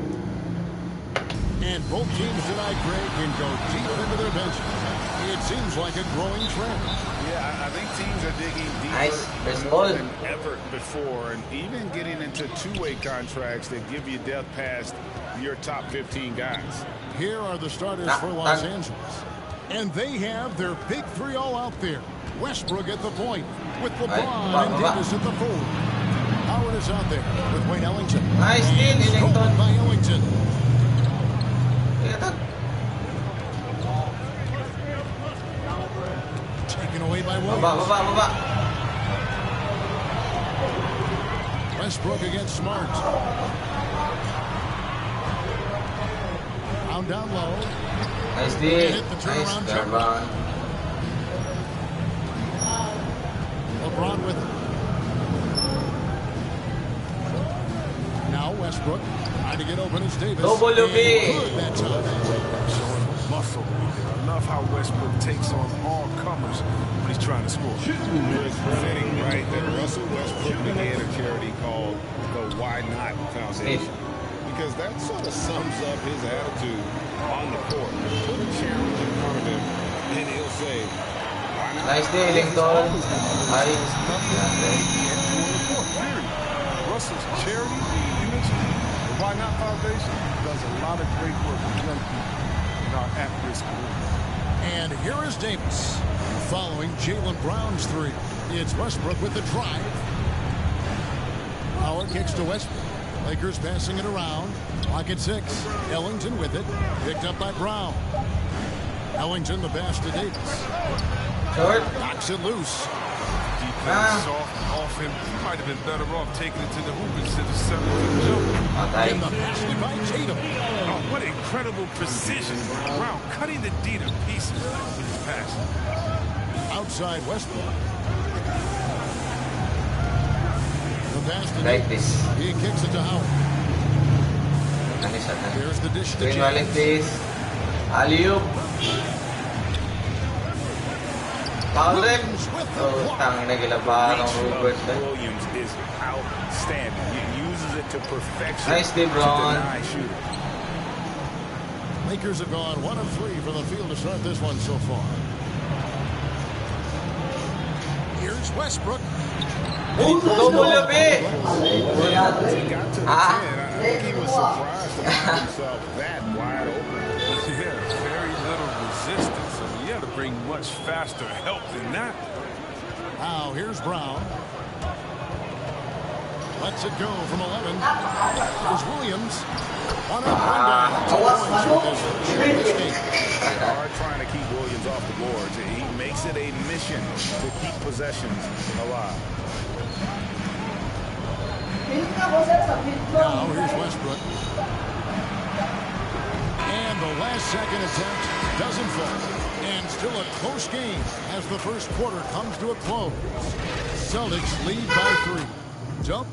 And both teams tonight, Greg, can go deep into their benches. It seems like a growing trend. Yeah, I think teams are digging deeper than ever before, and even getting into 2-way contracts that give you depth past your top 15 guys. Here are the starters for Los Angeles. And they have their big 3 all out there. Westbrook at the point with LeBron and Davis at the 4. Howard is out there with Wayne Ellington. Nice steal, Ellington. By Ellington. Taken away by Williams. Westbrook against Smart. Down low. Nice deal. Hit the turnaround jumper. LeBron with it. Now Westbrook trying to get open as Davis. Double good that time. Showing muscle. I love how Westbrook takes on all comers when he's trying to score. It's fitting, right, that Russell Westbrook began a charity called the Why Not Foundation. Because that sort of sums up his attitude on the court. Put a challenge in front of him, and he'll say, why not? Nice day, Ellington. Russell's charity, you mentioned the Why Not Foundation, does a lot of great work with young people in our at-risk community. And here is Davis following Jaylen Brown's 3. It's Westbrook with the drive. Howard kicks to Westbrook. Lakers passing it around. Clock at 6. Ellington with it. Picked up by Brown. Ellington the pass to Davis. Knocks it loose. Defense soft off him. He might have been better off taking it to the hoop instead of settling for the jump. In the basket by Tatum. Oh, what incredible precision. Brown cutting the D to pieces with his pass. Outside Westbrook. Like this. He kicks it to Howard. There's the dish to like this. Alley-oop. Foul rin. Oh, tangin na gilabahan ng Rupert. Williams is outstanding. He uses it to perfection. Nice day, Brown. Lakers have gone 1 of 3 from the field to start this one so far. Here's Westbrook. Double up He got to the 10. I think he was surprised to find himself that wide open. Yeah, very little resistance. So you had to bring much faster help than that. Now here's Brown. Lets it go from 11. There's Williams. On up, one down. They are trying to keep Williams off the boards, and he makes it a mission to keep possessions alive. Now here's Westbrook. And the last second attempt doesn't fall. And still a close game as the first quarter comes to a close. Celtics lead by 3. Jump.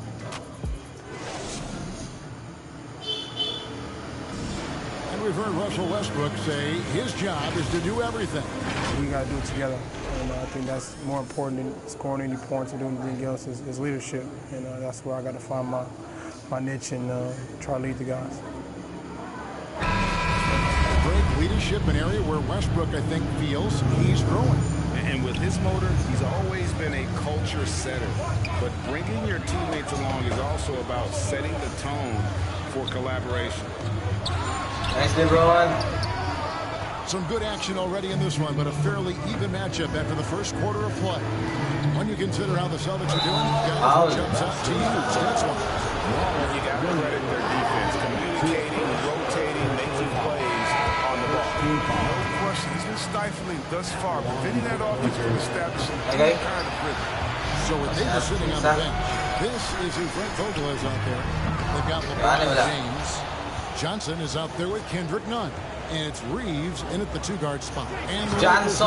And we've heard Russell Westbrook say his job is to do everything. We got to do it together. And I think that's more important than scoring any points or doing anything else is leadership. And that's where I got to find my niche and try to lead the guys. Great leadership, an area where Westbrook, I think, feels he's growing. And with his motor, he's always been a culture setter. But bringing your teammates along is also about setting the tone for collaboration. Nice, LeBron. Some good action already in this one, but a fairly even matchup after the first quarter of play. When you consider how the Celtics are doing, guys, jumps out to you. That's one. You got to credit their defense, communicating, rotating, making plays on the ball. No question. He's been stifling thus far, preventing that offense from establishing any kind of rhythm. So with Davis sitting on the bench, this is who Frank Vogel is out there. They've got LeBron James. Johnson is out there with Kendrick Nunn. And it's Reeves in at the 2-guard spot. And Johnson.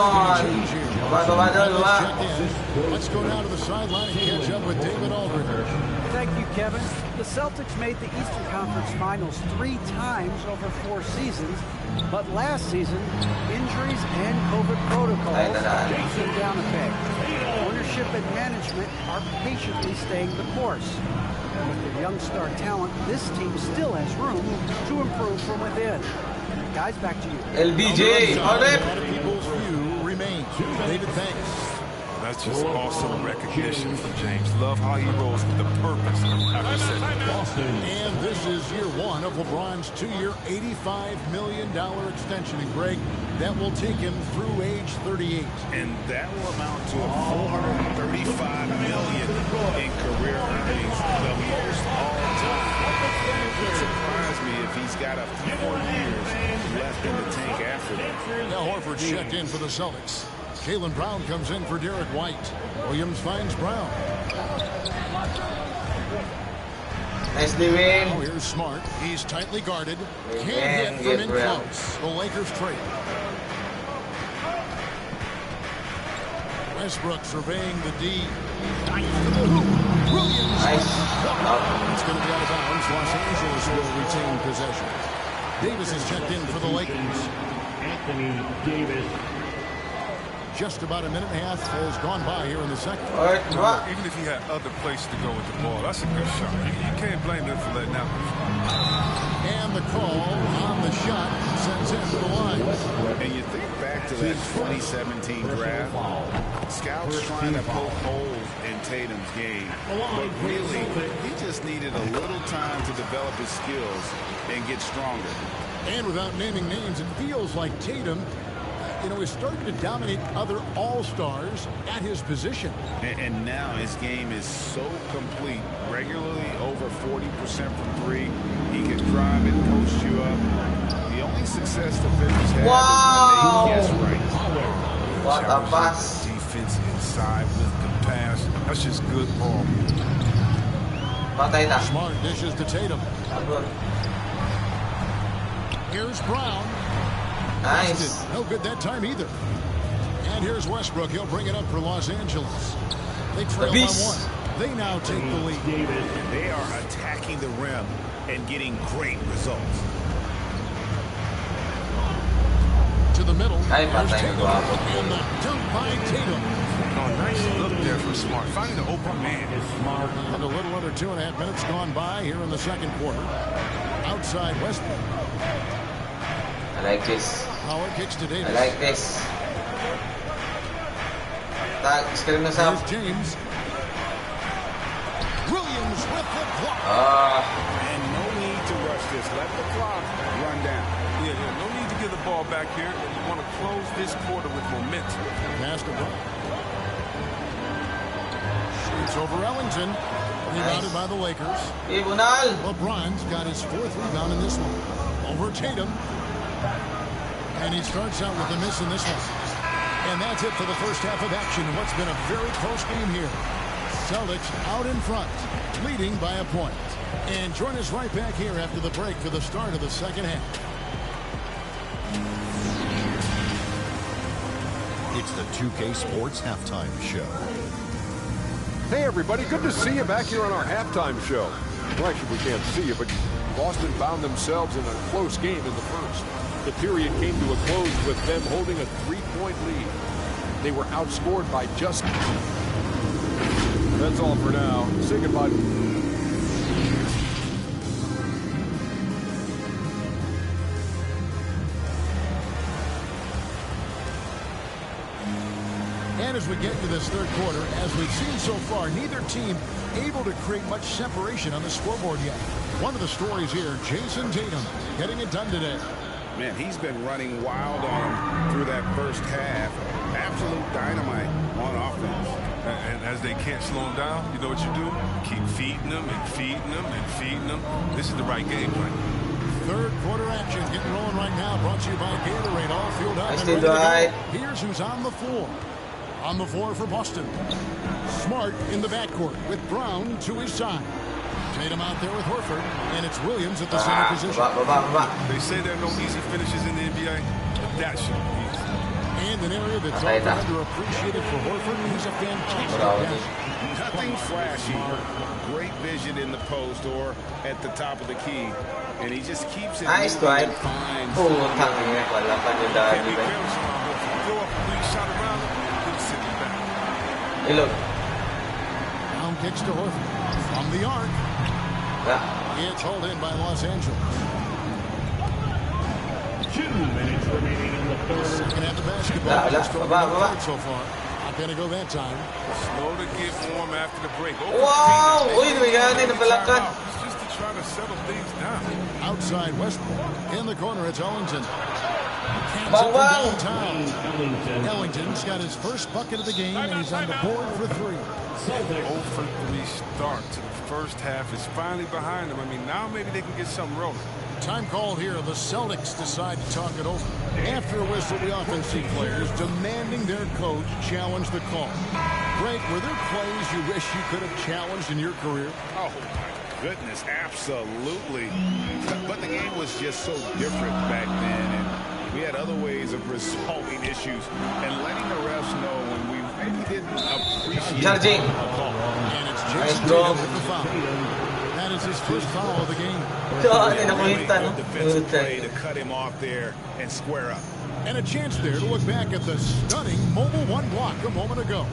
Let's go down to the sideline and catch up with David Aldridge. Thank you, Kevin. The Celtics made the Eastern Conference Finals 3 times over 4 seasons, but last season, injuries and COVID protocols kept them down a peg. Ownership and management are patiently staying the course. With the young star talent, this team still has room to improve from within. Guys, back to you. LBJ. A lot of people's view remains. David, thanks. That's just awesome recognition from James. Love how he rolls with the purpose after setting Boston. And this is year 1 of LeBron's 2-year, $85 million extension. And Greg, that will take him through age 38. And that will amount to $435 million in career earnings, the most all time. It would surprise me if he's got a few more years left in the tank after that. Now Horford checked in for the Celtics. Jaylen Brown comes in for Derek White. Williams finds Brown. Nicely win. Oh, here's Smart. He's tightly guarded. Can't hit from in close. The Lakers trade. Westbrook surveying the D. Dives to the hoop. Williams. Nice. It's going to be out of bounds. Los Angeles will retain possession. Davis is checked in for the Lakers. Anthony Davis. Just about a minute and a half has gone by here in the second. Even if he had other places to go with the ball, that's a good shot. You can't blame him for letting that one fly. And the call on the shot sends him to the line. And you think back to that 2017 draft, scouts trying to poke holes in Tatum's game, but really, he just needed a little time to develop his skills and get stronger. And without naming names, it feels like Tatum, is starting to dominate other all-stars at his position. And now his game is so complete, regularly over 40% from 3. He can drive and post you up. The only success the Pistons have is when they guess right. What a pass. Defense inside with the pass. That's just good ball. Smart dishes to Tatum. Here's Brown. Nice. No good that time either. And here's Westbrook. He'll bring it up for Los Angeles. They trail by 1. They now take the lead. They are attacking the rim and getting great results. To the middle. There's Tatum. And the dunk by Tatum. Oh, nice look there for Smart. Finding the open man. And a little under 2.5 minutes gone by here in the second quarter. Outside Westbrook. I like this. Howard kicks to Davis. I like this. Screen us up. Here's James. Williams with the clock. And no need to rush this. Let the clock run down. Yeah, no need to get the ball back here. You want to close this quarter with momentum. Pass to Brown. Shoots over Ellington. Rebounded by the Lakers. LeBron's got his 4th rebound in this one. Over Tatum. And he starts out with a miss in this one. And that's it for the first half of action in what's been a very close game here. Celtics out in front, leading by a point. And join us right back here after the break for the start of the second half. It's the 2K Sports Halftime Show. Hey, everybody. Good to see you back here on our halftime show. Well, actually, we can't see you, but Boston found themselves in a close game in the first. The period came to a close with them holding a 3-point lead. They were outscored by just... That's all for now. Say goodbye. And as we get to this third quarter, as we've seen so far, neither team able to create much separation on the scoreboard yet. One of the stories here, Jason Tatum getting it done today. Man, he's been running wild on him through that first half. Absolute dynamite on offense. And as they can't slow him down, you know what you do? Keep feeding them and feeding them and feeding them. This is the right game plan. Third quarter action getting rolling right now. Brought to you by Gatorade. All filled up and ready to go. Here's who's on the floor. On the floor for Boston. Smart in the backcourt with Brown to his side. Tatum out there with Horford, and it's Williams at the center position. They say there are no easy finishes in the NBA, but that should be easy. And an area that's often underappreciated for Horford, he's a fantastic passer. Nothing flashy, great vision in the post or at the top of the key, and he just keeps it nice try. Tangnya wala pa niya dahil ba? Hey, look. Down kicks to Horford from the arc. It's hauled in by Los Angeles. 2 minutes remaining in the third. Second half of basketball. So far. Not going to go that time. Slow to get warm after the break. Wow! Uy, Dwigani na balakan. Just to try to settle things down. Outside Westbrook. In the corner, it's Ellington. Ellington's got his first bucket of the game, and he's on the board for 3. 0 for 3 start to the first half is finally behind them. I mean, now maybe they can get something rolling. Time called here. The Celtics decide to talk it over. After a whistle, the offensive players demanding their coach challenge the call. Greg, were there plays you wish you could have challenged in your career? Oh, my goodness, absolutely. But the game was just so different back then, and we had other ways of resolving issues and letting the refs know when we maybe didn't appreciate a call. And it's Jason Tatum with the foul. That is his first foul of the game. Defensive play to cut him off there and square up. And a chance there to look back at the stunning mobile one block a moment ago.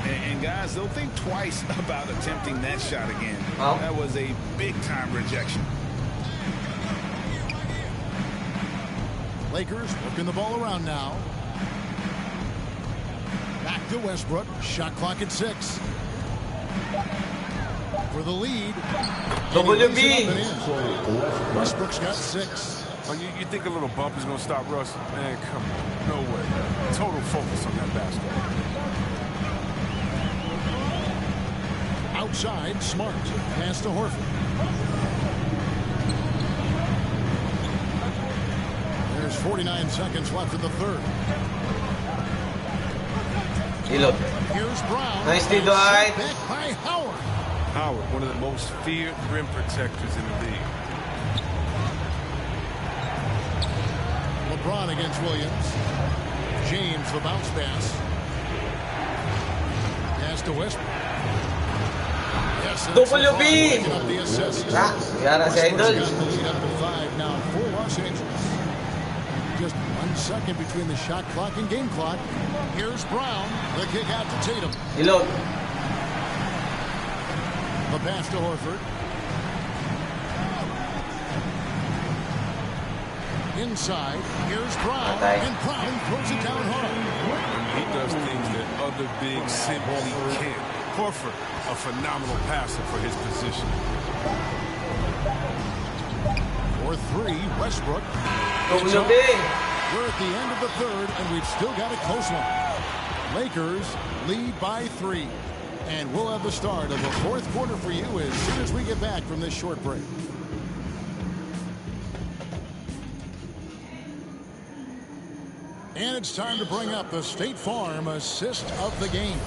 And guys, they'll think twice about attempting that shot again. That was a big-time rejection. Lakers working the ball around now. Back to Westbrook. Shot clock at 6. For the lead. WB. Westbrook's got 6. Oh, you think a little bump is going to stop Russ? Man, come on. No way. Total focus on that basketball. Outside, Smart. Pass to Horford. There's 49 seconds left in the third. Hey, look. Here's Brown. Nicely done. Back by Howard. Howard, one of the most feared rim protectors in the league. LeBron against Williams. James, the bounce pass. Pass to Westbrook. Yes, WB. The assist. Yara si Idol. Got the lead up to 5 now for Los Angeles. Just 1 second between the shot clock and game clock. Here's Brown. The kick out to Tatum. Ilog. The pass to Horford. Inside. Here's Brown. And Brown throws it down hard. He does things that other bigs simply can't. Horford, a phenomenal passer for his position. For 3, Westbrook. We're at the end of the third, and we've still got a close one. Lakers lead by 3. And we'll have the start of the fourth quarter for you as soon as we get back from this short break. And it's time to bring up the State Farm assist of the game.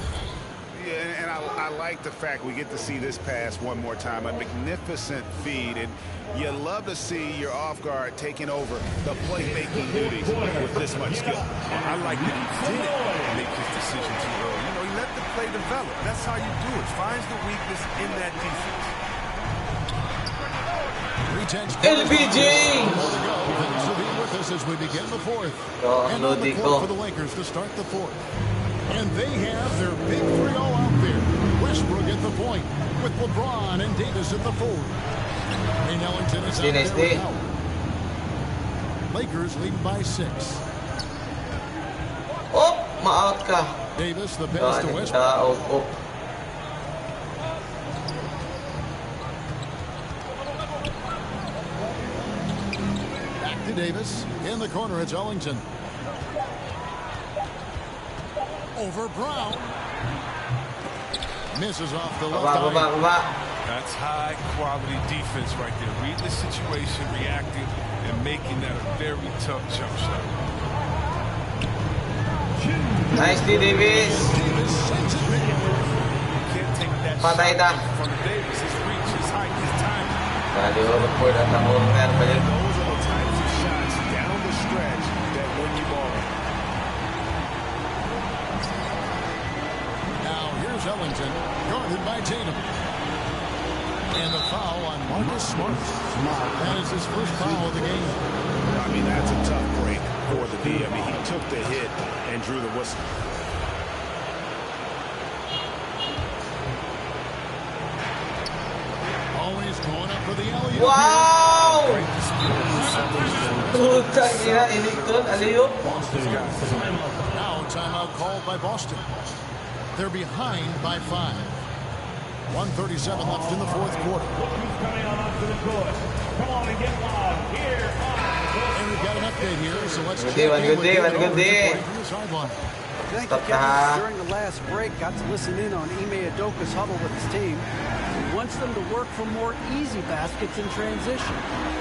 Yeah, and I like the fact we get to see this pass one more time. A magnificent feed, and you love to see your off guard taking over the playmaking duties with this much skill. I like that he didn't make his decision too early. You know, he let the play develop. That's how you do it. Finds the weakness in that defense. LBJ! Thanks for being with us as we begin the fourth. And on the court for the Lakers to start the fourth. And they have their big 3-0 out there. Westbrook at the point with LeBron and Davis at the forward. Ray Ellington is out there without. Lakers leading by 6. Oh, ma-out ka. Davis, the pass to Westbrook. Back to Davis. In the corner, it's Ellington. Over Brown. Misses off the left eye. That's high quality defense right there. Reading the situation, reacting, and making that a very tough jump shot. Nicely, Davis. Can't take that Patay shot na. from Davis. His reach, his height, his timing. Tadi ko report at ako meron balik. Those are the types of shots down the stretch that win you ball. Now here's Ellington, guarded by Tatum. And the foul on Marcus Smart. That is his first foul of the game. I mean, that's a tough break for the D. I mean, he took the hit and drew the whistle. Always going up for the alley-oop. Wow! Putang ina, inikton, alley-oop. Now timeout called by Boston. They're behind by 5. 1:37 left in the fourth quarter. Coming on to the court. Come on and get loud. Here And we've got an update here, so let's check Good in with day. from the sideline. Thank you, Kevin. During the last break, got to listen in on Ime Udoka's huddle with his team. He wants them to work for more easy baskets in transition.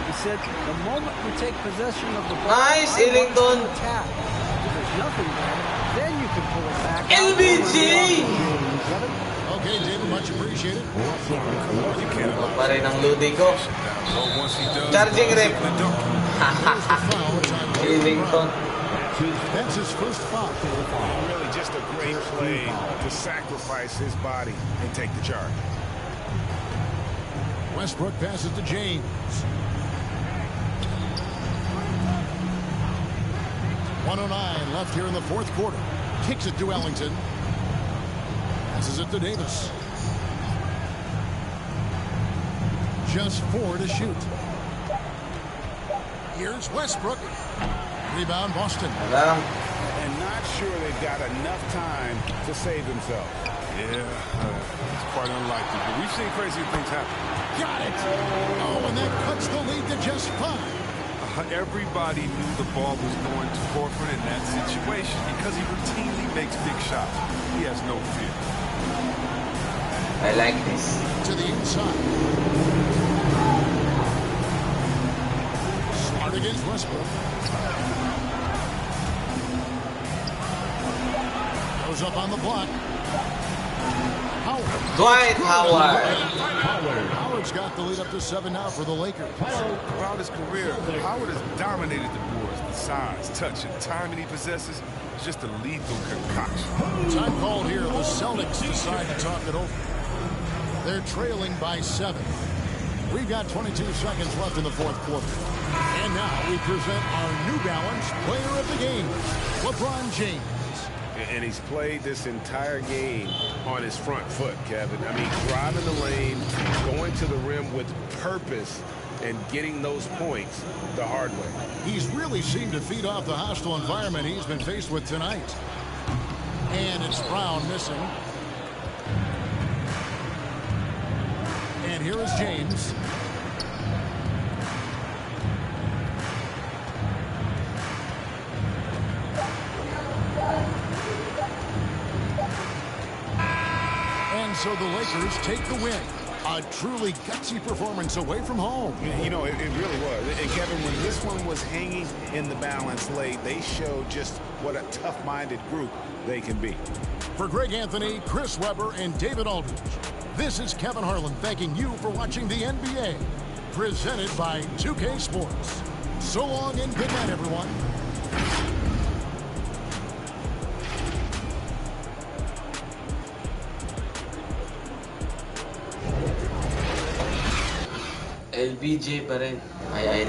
He said, the moment we take possession of the ball, Nice, Ellington. attack. If there's nothing there, then you can pull it back. LBJ! Okay, David, much appreciated. Pa rin ang ludi ko. Charging rep. Ellington. That's his first foul. Really just a great play to sacrifice his body and take the charge. Westbrook passes to James. .109 left here in the fourth quarter. Kicks it to Ellington. Passes it to Davis. Just 4 to shoot. Here's Westbrook. Rebound Boston. And not sure they've got enough time to save themselves. Yeah, it's quite unlikely, but we've seen crazy things happen. Got it. Oh, and that cuts the lead to just 5. Everybody knew the ball was going to Horford in that situation because he routinely makes big shots. He has no fear. I like this. To the inside. Smart against Westbrook. Goes up on the block. Howard. Dwight Howard. Howard's got the lead up to 7 now for the Lakers. Throughout his career, Howard has dominated the boards. The size, touch, and timing he possesses is just a lethal concoction. Time called here. The Celtics decide to talk it over. They're trailing by 7. We've got 22 seconds left in the fourth quarter. And now we present our New Balance player of the game, LeBron James. And he's played this entire game on his front foot, Kevin. I mean, driving the lane, going to the rim with purpose, and getting those points the hard way. He's really seemed to feed off the hostile environment he's been faced with tonight. And it's Brown missing. And here is James. And so the Lakers take the win A truly gutsy performance away from home. You know, it really was. And Kevin, when this one was hanging in the balance late, they showed just what a tough-minded group they can be. For Greg Anthony, Chris Webber, and David Aldridge, this is Kevin Harlan thanking you for watching the NBA, presented by 2K Sports. So long and good night, everyone. LBJ pa rin. Ay,